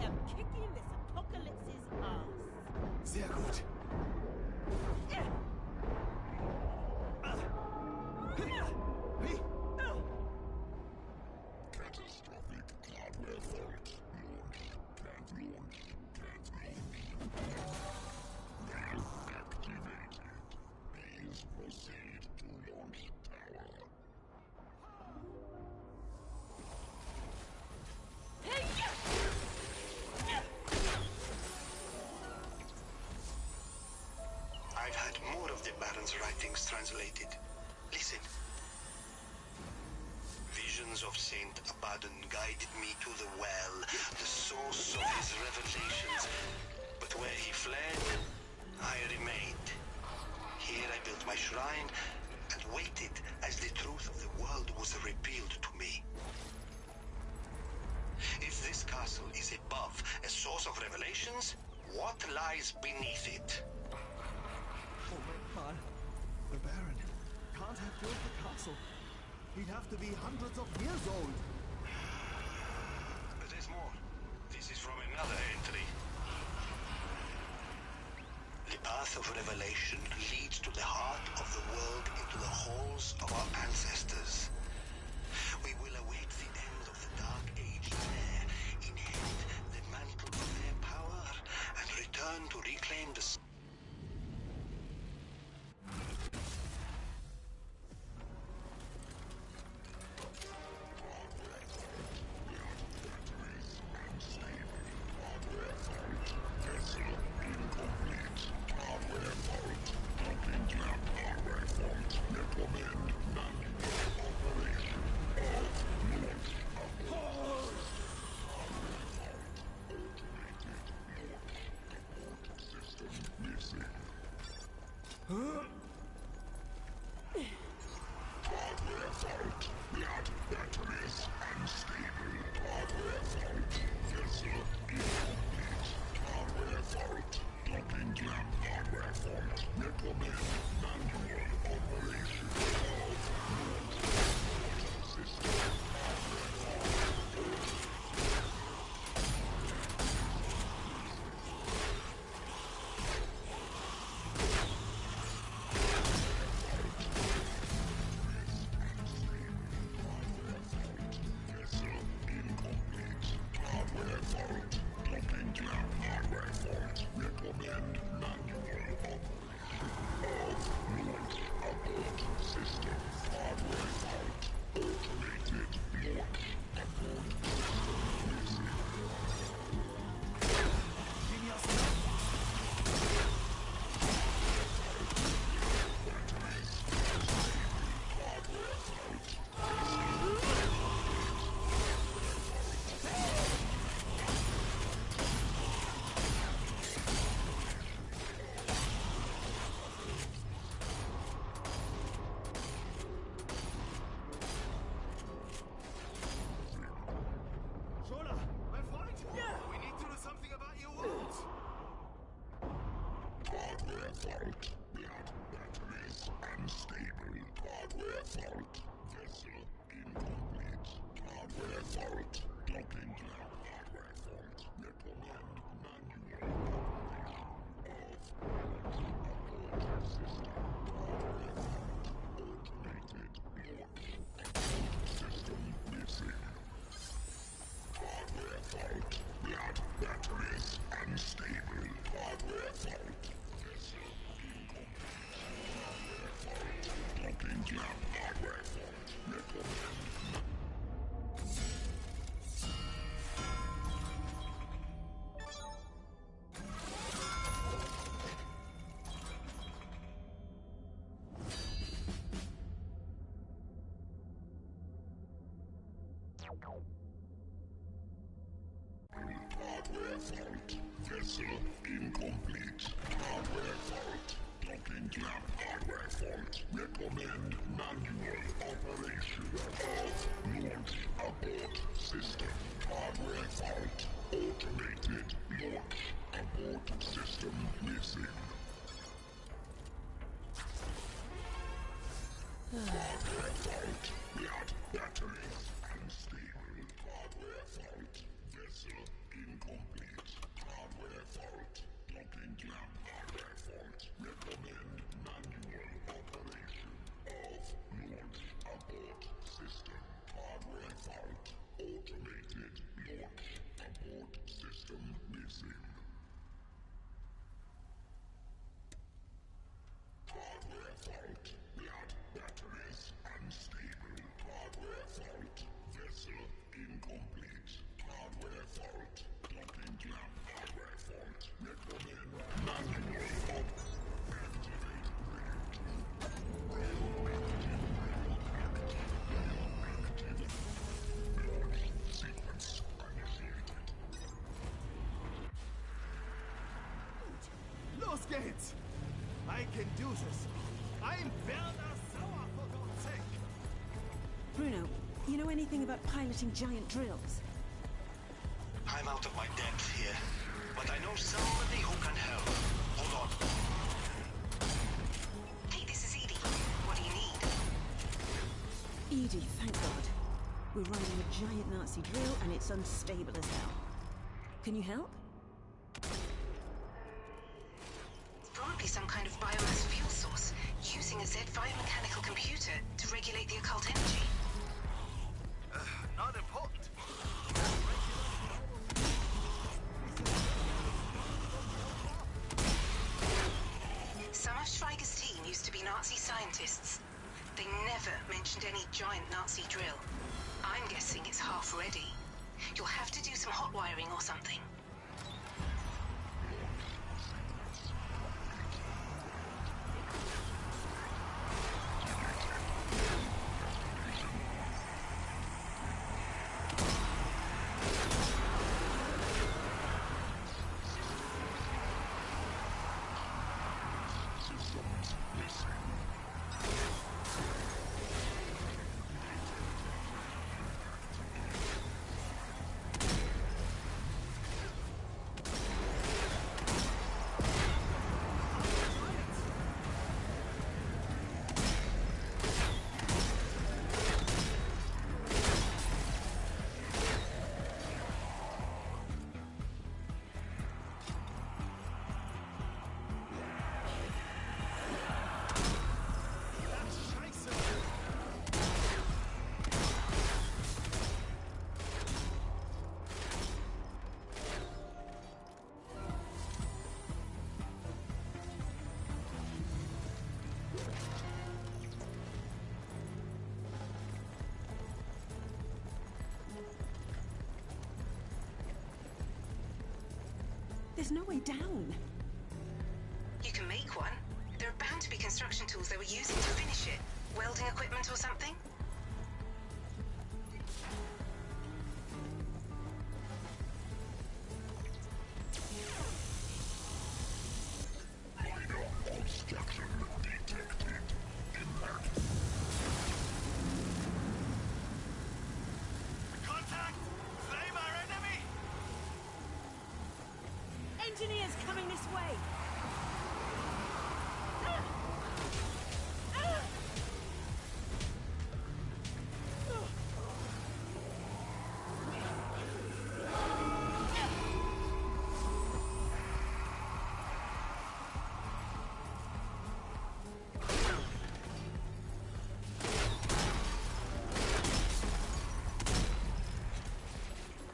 am kicking this apocalypse's ass. Sehr gut. Catastrophic hardware fault. Can't launch. Now activated. Please proceed to launch tower. I've had more of the Baron's writings translated. Listen. Visions of Saint Abaddon guided me to the well, the source of his revelations. But where he fled, I remained. Here I built my shrine and waited as the truth of the world was revealed to me. If this castle is above a source of revelations, what lies beneath it? Oh my god. The Baron can't have built the castle. He'd have to be hundreds of years old. But there's more. This is from another entry. The path of revelation leads to the heart of the world, into the halls of our ancestors. We will await the end of the Dark Age there, inherit the mantle of their power, and return to reclaim the... Hardware fault. Vessel incomplete. Hardware fault. Docking clamp hardware fault. Recommend manual operation of launch abort system. Hardware fault. Automated launch. Abort system missing. Hardware fault. Blood batteries unstable. Hardware fault. Vessel incomplete. incomplete. Hardware fault. Docking clamp hardware fault. Recommend manual operation of launch abort system. Hardware fault. Automated launch abort system missing. Hardware fault. Blood batteries unstable. Hardware fault. Vessel incomplete. Hardware fault. Docking clamp hardware fault. Recommend manual op. Activate launch sequence initiated. Los geht's! I can do this. I'm Werner Sauer, for God's sake! Bruno, you know anything about piloting giant drills? I'm out of my depth here, but I know somebody who can help. Hold on. Hey, this is Edie. What do you need? Edie, thank God. We're riding a giant Nazi drill and it's unstable as hell. Can you help? It's probably some kind of biomass fuel source, using a Z5 mechanical computer to regulate the occult energy. Not important. Some of Schweiger's team used to be Nazi scientists. They never mentioned any giant Nazi drill. I'm guessing it's half ready. You'll have to do some hot wiring or something. There's no way down. You can make one. There are bound to be construction tools they were using to finish it. Welding equipment or something? Minor obstruction detected. Impact. Contact! Flame our enemy! Engineers coming this way!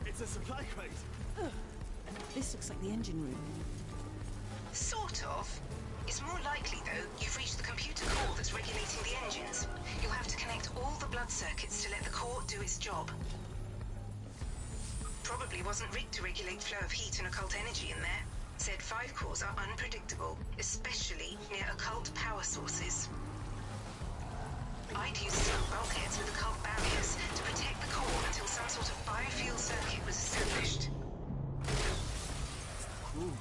It's a supply crate. This looks like the engine room. Sort of. It's more likely, though, you've reached the computer core that's regulating the engines. You'll have to connect all the blood circuits to let the core do its job. Probably wasn't rigged to regulate flow of heat and occult energy in there. Z5 cores are unpredictable, especially near occult power sources. I'd use steel bulkheads with occult barriers to protect the core until some sort of biofuel circuit was established. Cool.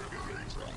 Generator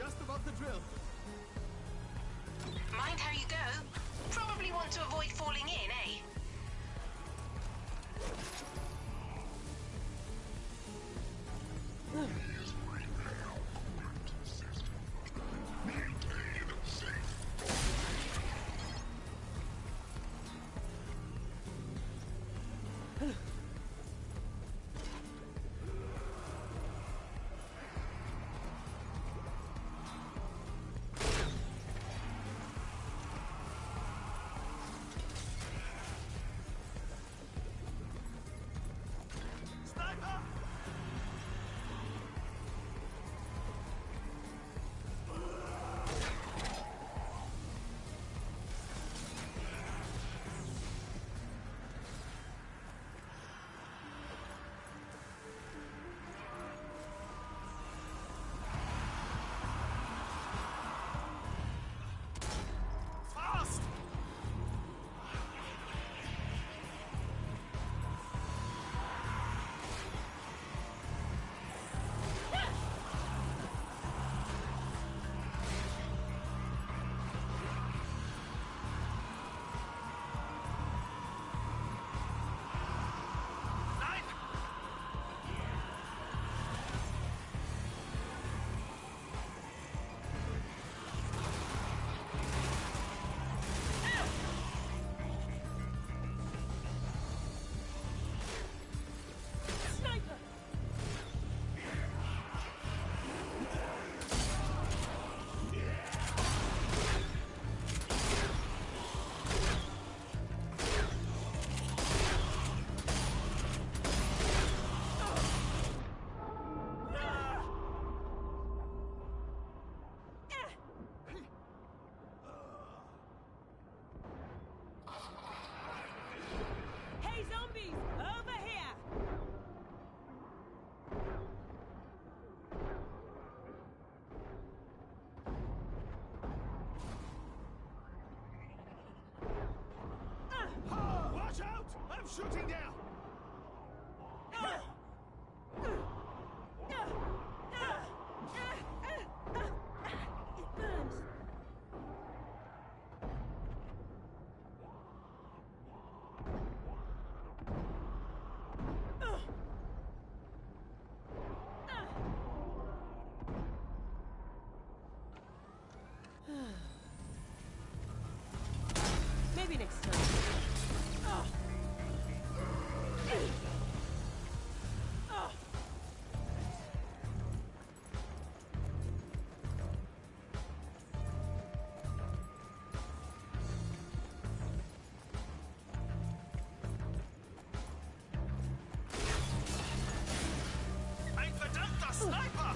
just above the drill. Mind how you go? Probably want to avoid falling in, eh? Shooting down! It burns. Maybe next time. Ein verdammter Sniper!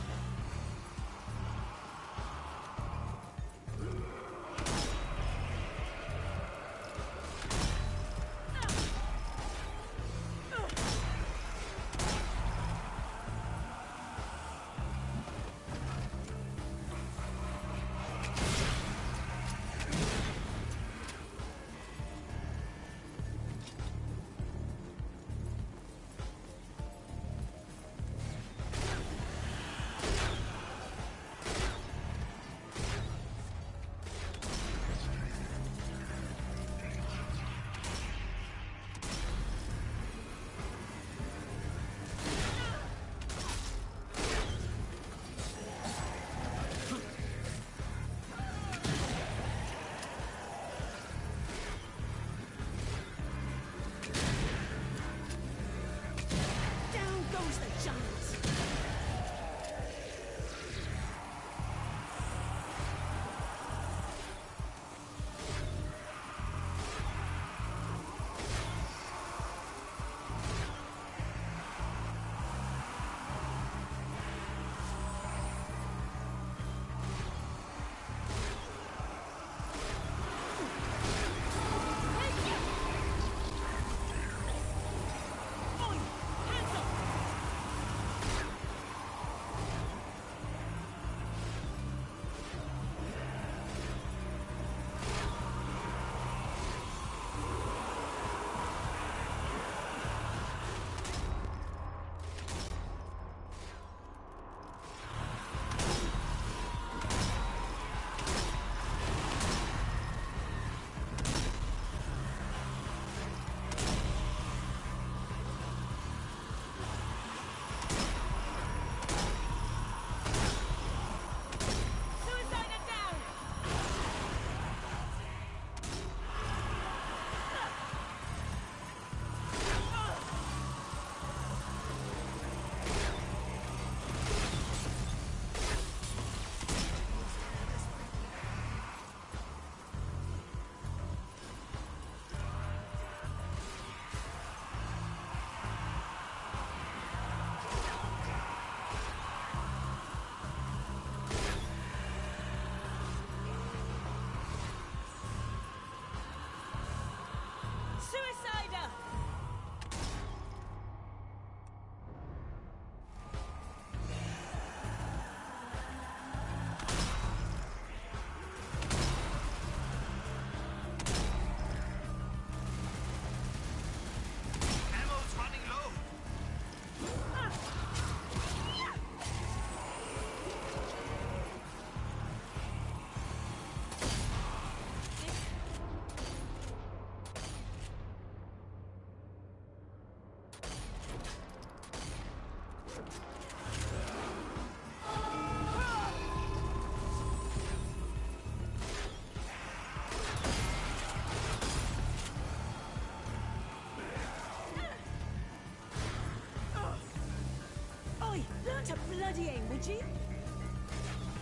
Oi, learn to bloody aim, would you?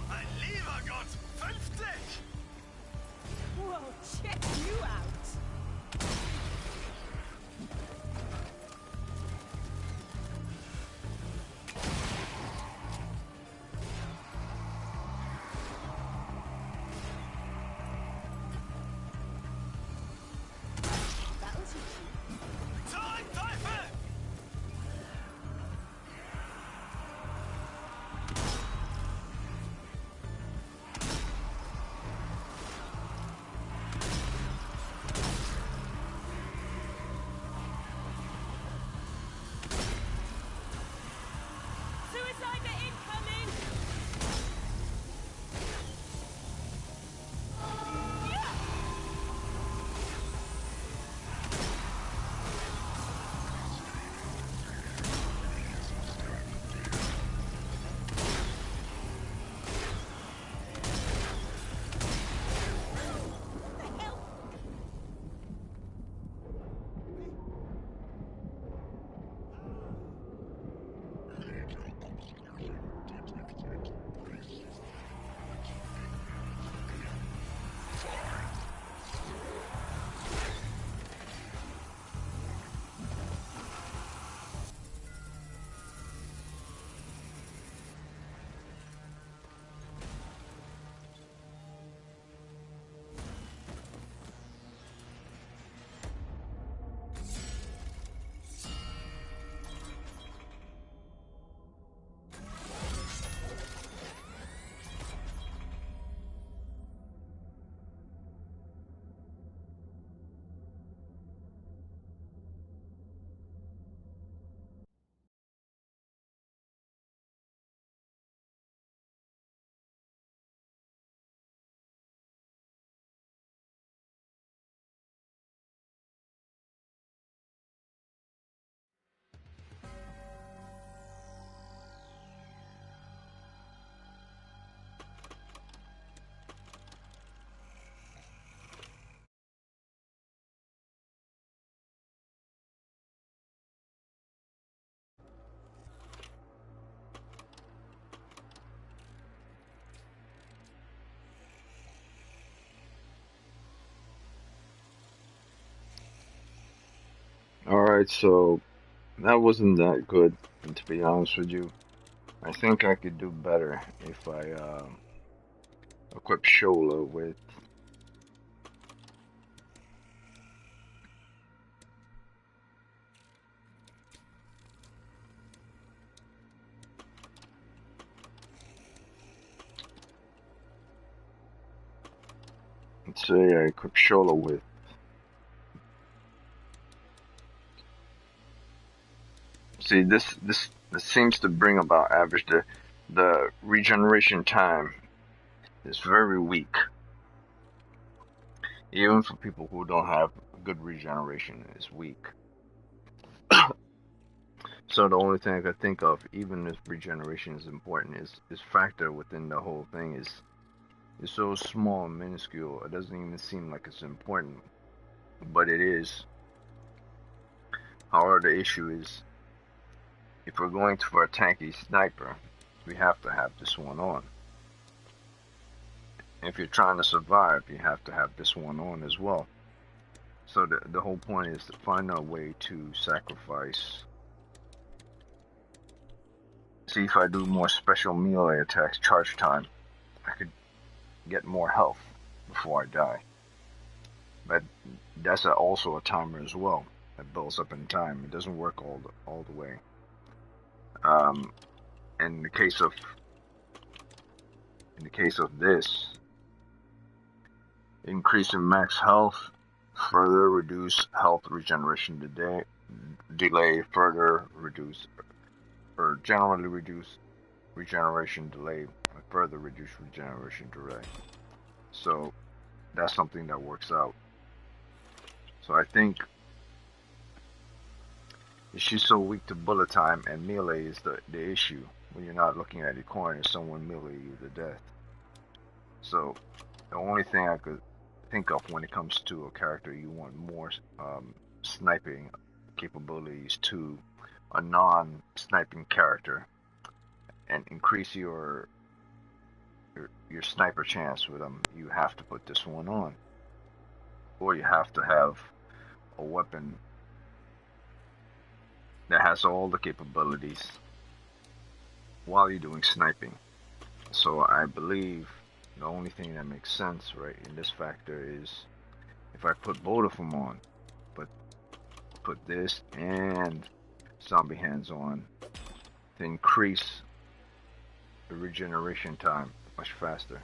Mein lieber Gott, 50! Whoa, check you out! That'll teach you. Zurück, Teufel! Suicider incoming! What the hell? Alright, so that wasn't that good, and to be honest with you. I think I could do better if I equip Shola with, let's say I equip Shola with, see this seems to bring about average, the regeneration time is very weak. Even for people who don't have good regeneration, it's weak. So the only thing I could think of, even if regeneration is important, is factor within the whole thing is so small and minuscule. It doesn't even seem like it's important, but it is. However, the issue is, if we're going for a tanky sniper, we have to have this one on. If you're trying to survive, you have to have this one on as well. So the whole point is to find a way to sacrifice. See if I do more special melee attacks charge time, I could get more health before I die. But that's also a timer as well. That builds up in time. It doesn't work all the way. In the case of this, increase in max health, further reduce health regeneration delay, further reduce or generally reduce regeneration delay, further reduce regeneration delay. So that's something that works out. So I think she's so weak to bullet time, and melee is the issue. When you're not looking at your corner, someone melee you to death. So the only thing I could think of when it comes to a character you want more sniping capabilities to a non-sniping character and increase your sniper chance with them, you have to put this one on, or you have to have a weapon that has all the capabilities while you're doing sniping. So I believe the only thing that makes sense right in this factor is if I put both of them on, but put this and zombie hands on to increase the regeneration time much faster,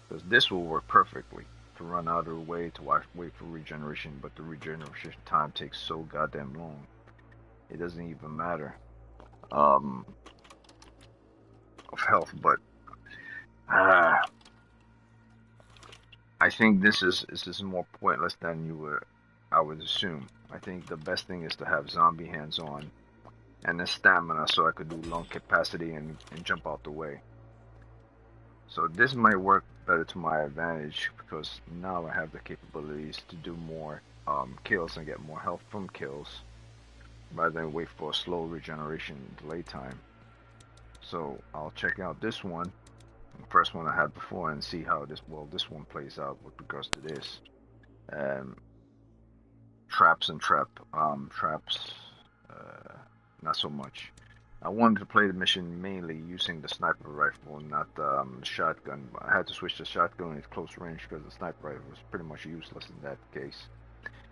because this will work perfectly to run out of the way to wait for regeneration, but the regeneration time takes so goddamn long. It doesn't even matter of health, but I think this is more pointless than I would assume. I think the best thing is to have zombie hands on and the stamina, so I could do long capacity and jump out the way. So this might work better to my advantage, because now I have the capabilities to do more kills and get more health from kills, rather than wait for a slow regeneration delay time. So I'll check out this one, the first one I had before, and see how this one plays out with regards to this. Traps, not so much. I wanted to play the mission mainly using the sniper rifle, not the shotgun. I had to switch to shotgun at close range because the sniper rifle was pretty much useless in that case.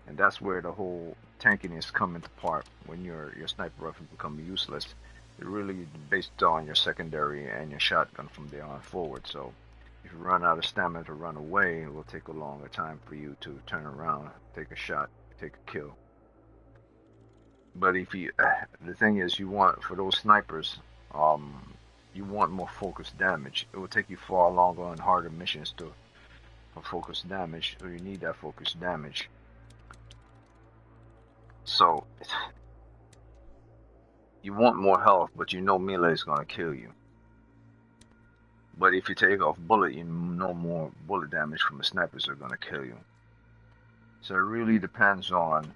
And that's where the whole tankiness come into part. When your sniper rifle becomes useless, it really based on your secondary and your shotgun from there on forward. So if you run out of stamina to run away, it will take a longer time for you to turn around, take a shot, take a kill. But if you, the thing is, you want, for those snipers, you want more focused damage. It will take you far longer and harder missions for focused damage, so you need that focused damage. So you want more health, but you know melee is gonna kill you. But if you take off bullet, you know more bullet damage from the snipers are gonna kill you. So it really depends on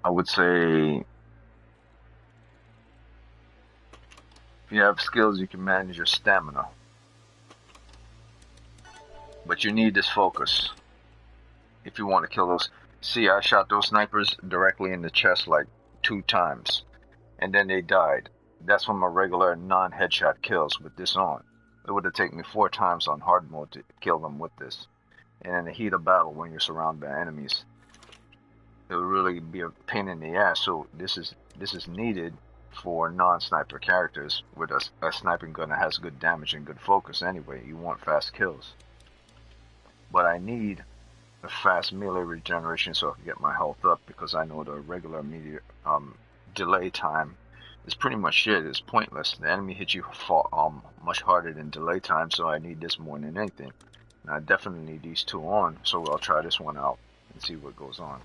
I would say if you have skills, you can manage your stamina. But you need this focus if you want to kill those. See, I shot those snipers directly in the chest like 2 times, and then they died. That's from my regular non-headshot kills with this on. It would have taken me 4 times on hard mode to kill them with this. And in the heat of battle, when you're surrounded by enemies, it would really be a pain in the ass. So this is needed for non-sniper characters with a sniping gun that has good damage and good focus. Anyway, you want fast kills. But I need a fast melee regeneration so I can get my health up, because I know the regular melee delay time is pretty much shit. It's pointless. The enemy hits you much harder than delay time, so I need this more than anything. And I definitely need these 2 on, so I'll try this one out and see what goes on.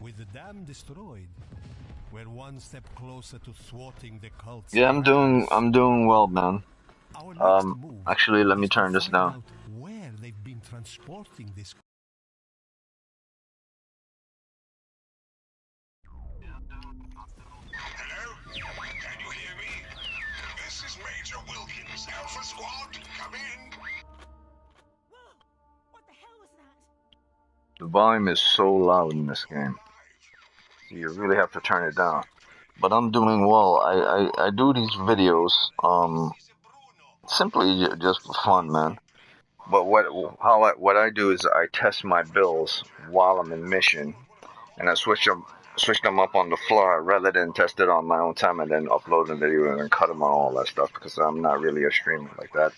With the dam destroyed, we're one step closer to thwarting the cult's Yeah, I'm doing well, man. Our next move Actually, let me is to turn this find down. out where they've been transporting this. Hello? Can you hear me? This is Major Wilkins. Alpha Squad, come in. Whoa! What the hell was that? The volume is so loud in this game. You really have to turn it down. But I'm doing well. I do these videos simply just for fun, man. But what I do is I test my builds while I'm in mission, and I switch them switch them up on the fly rather than test it on my own time and then upload the video and cut them on all that stuff because I'm not really a streamer like that.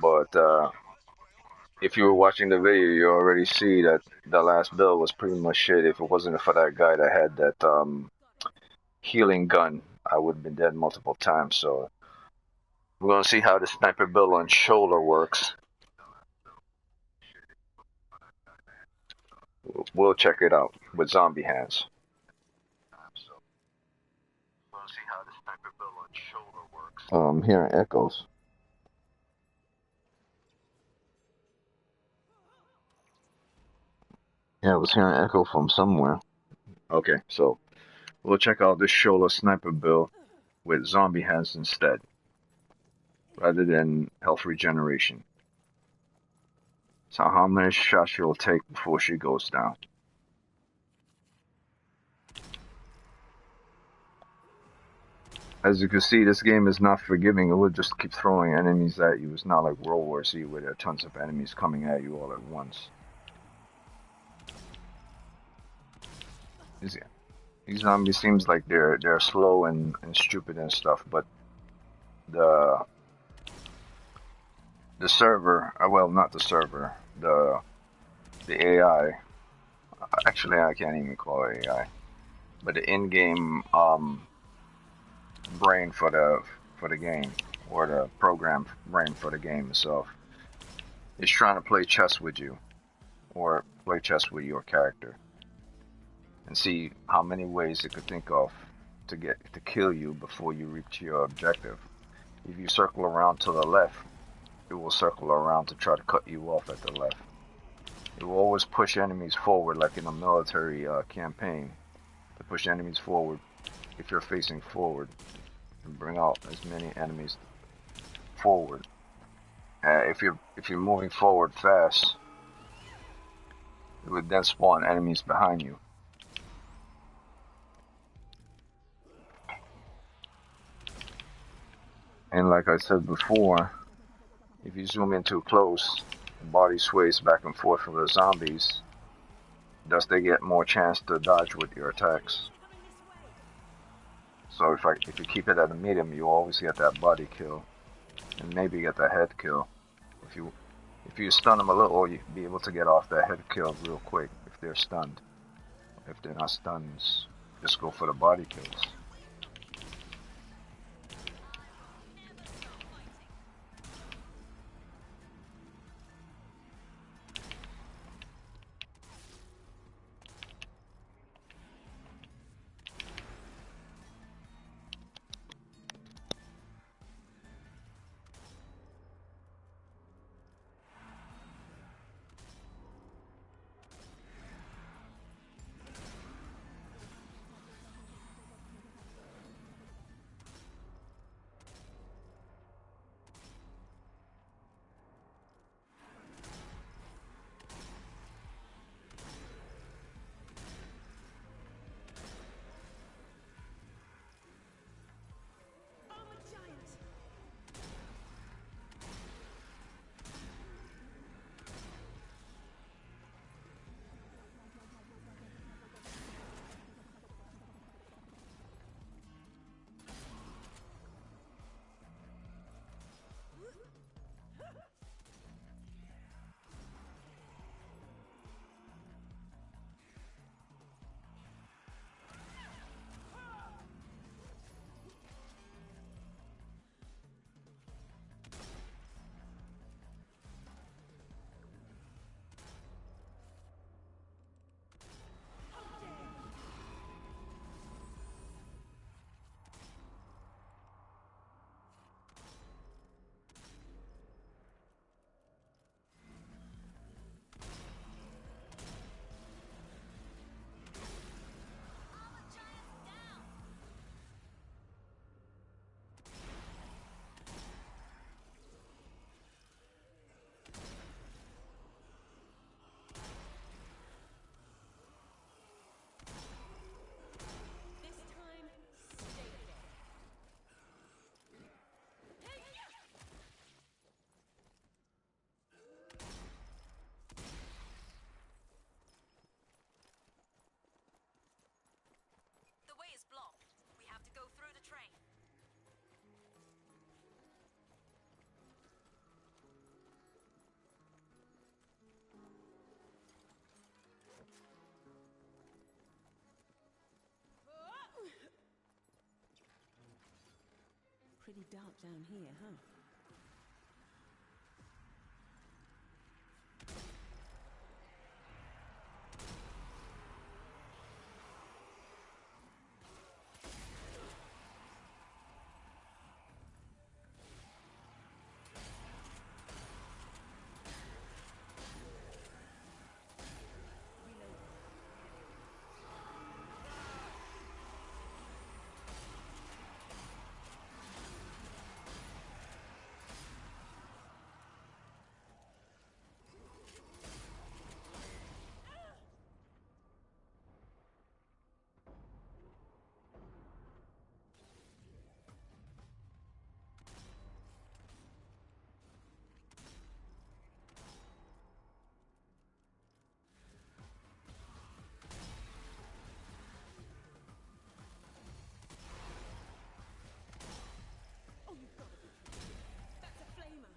But if you were watching the video, you already see that the last build was pretty much shit. If it wasn't for that guy that had that healing gun, I would have been dead multiple times. So we're gonna see how the sniper build on shoulder works. We'll check it out with zombie hands. I'm hearing echoes. Yeah, I was hearing echo from somewhere. Okay, so we'll check out this shoulder sniper build with zombie hands instead, rather than health regeneration. So how many shots she'll take before she goes down. As you can see, this game is not forgiving. It will just keep throwing enemies at you. It's not like World War Z where there are tons of enemies coming at you all at once. These zombies seems like they're slow and stupid and stuff, but the server, well, not the server, the AI. Actually, I can't even call it AI, but the in-game brain for the game, or the program brain for the game itself, is trying to play chess with you, or play chess with your character, and see how many ways it could think of to kill you before you reach your objective. If you circle around to the left, it will circle around to try to cut you off at the left. It will always push enemies forward, like in a military campaign, to push enemies forward. If you're facing forward, and bring out as many enemies forward. If you're moving forward fast, it would then spawn enemies behind you. And like I said before, if you zoom in too close, the body sways back and forth for the zombies, thus they get more chance to dodge with your attacks. So if you keep it at a medium, you always get that body kill, and maybe get the head kill. If you stun them a little, you'll be able to get off that head kill real quick if they're stunned. If they're not stunned, just go for the body kills. pretty dark down here, huh? Oh, you've got to be kidding me. That's a flamer.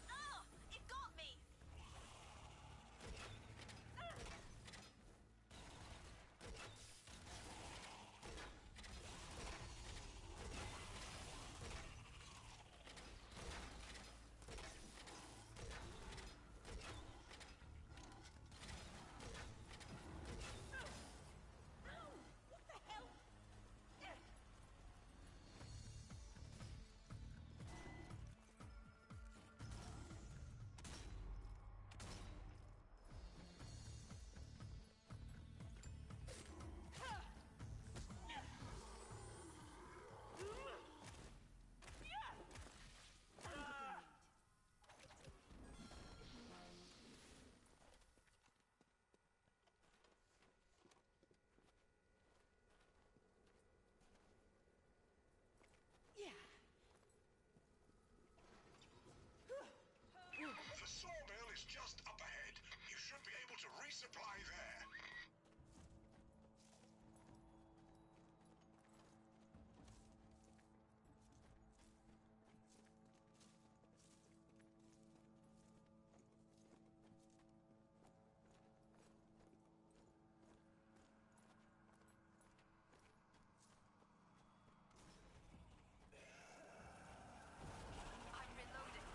Oh! It got me! What the hell? The sawmill is just up ahead. You should be able to resupply there. I'm reloading.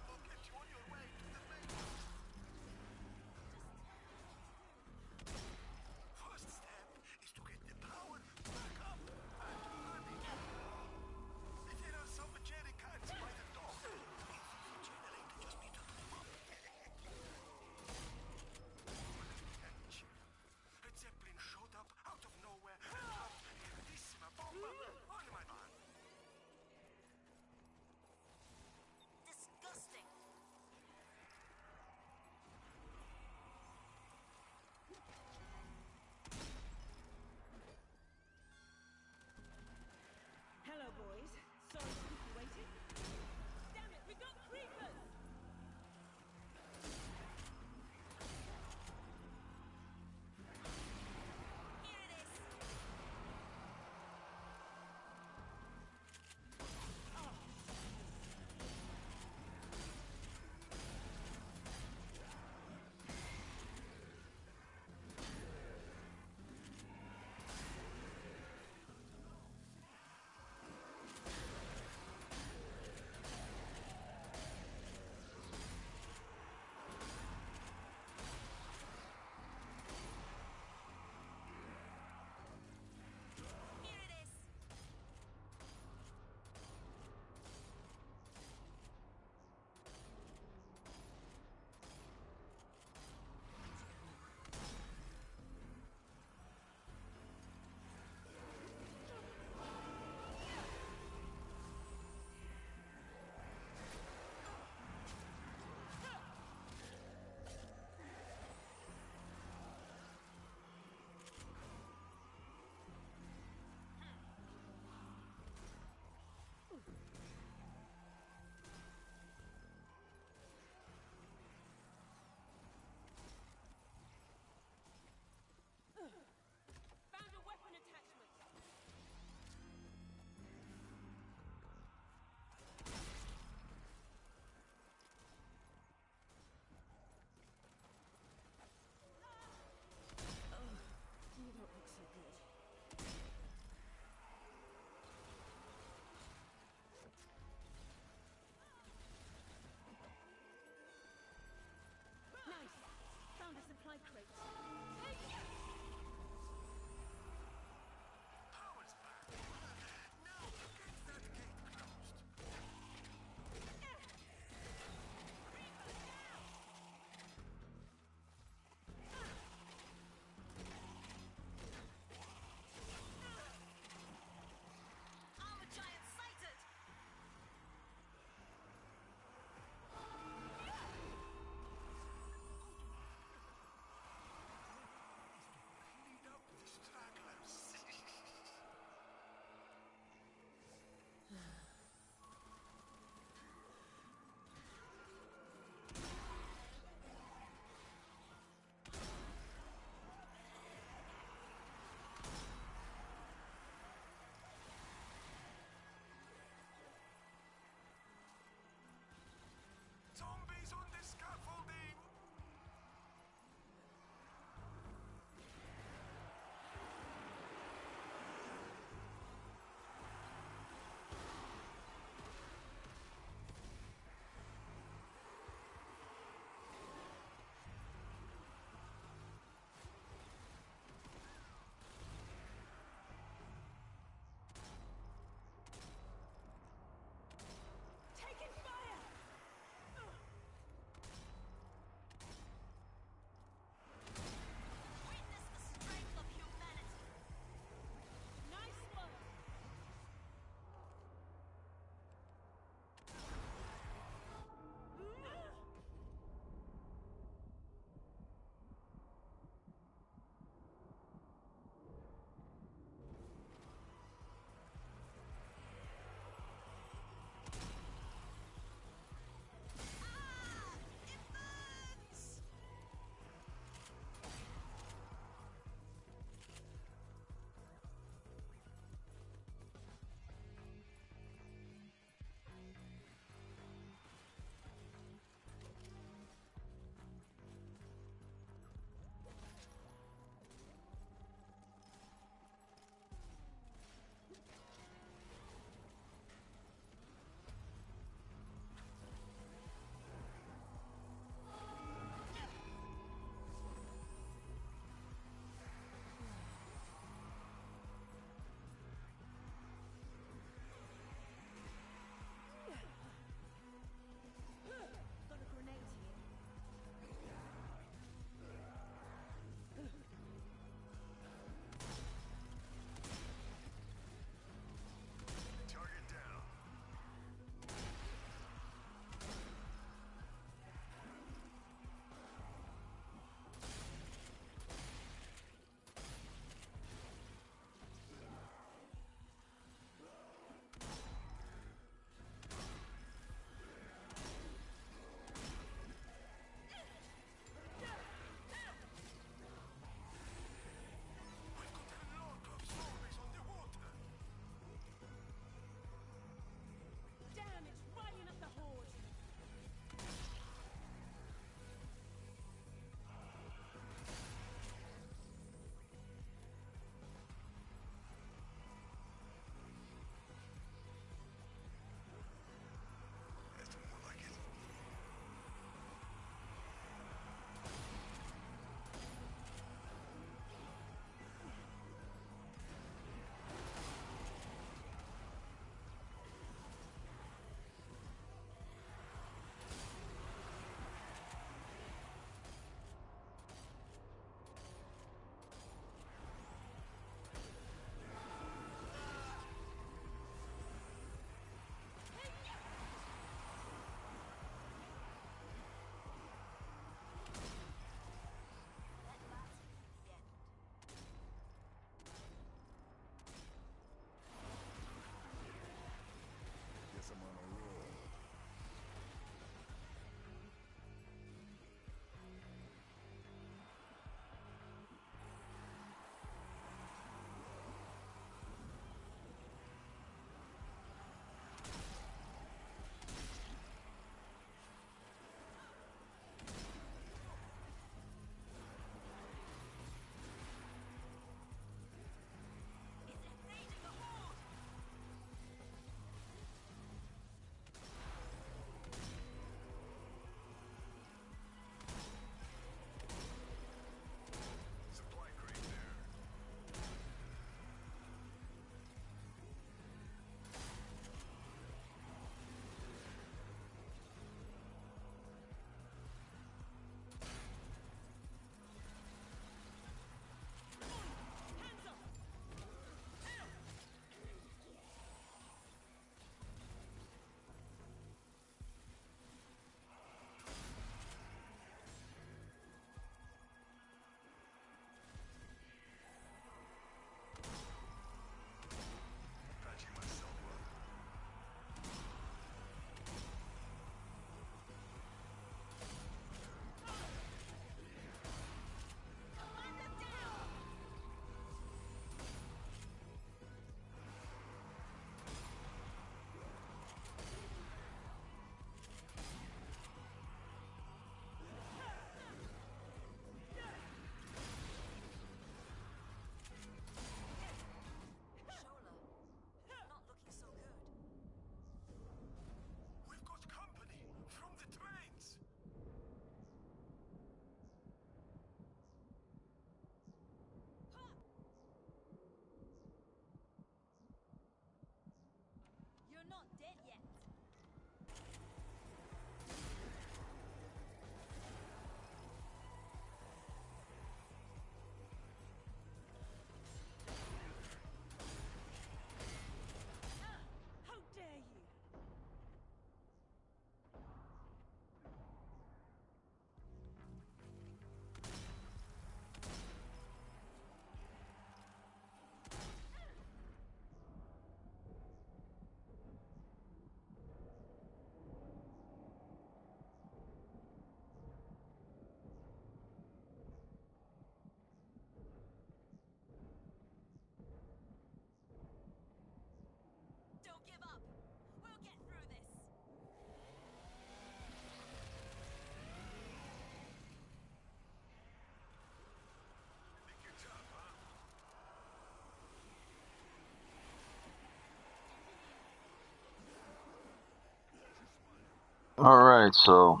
Alright, so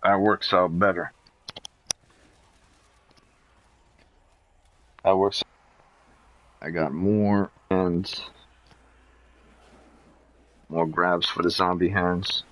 that works out better. That works. I got more hands. More grabs for the zombie hands.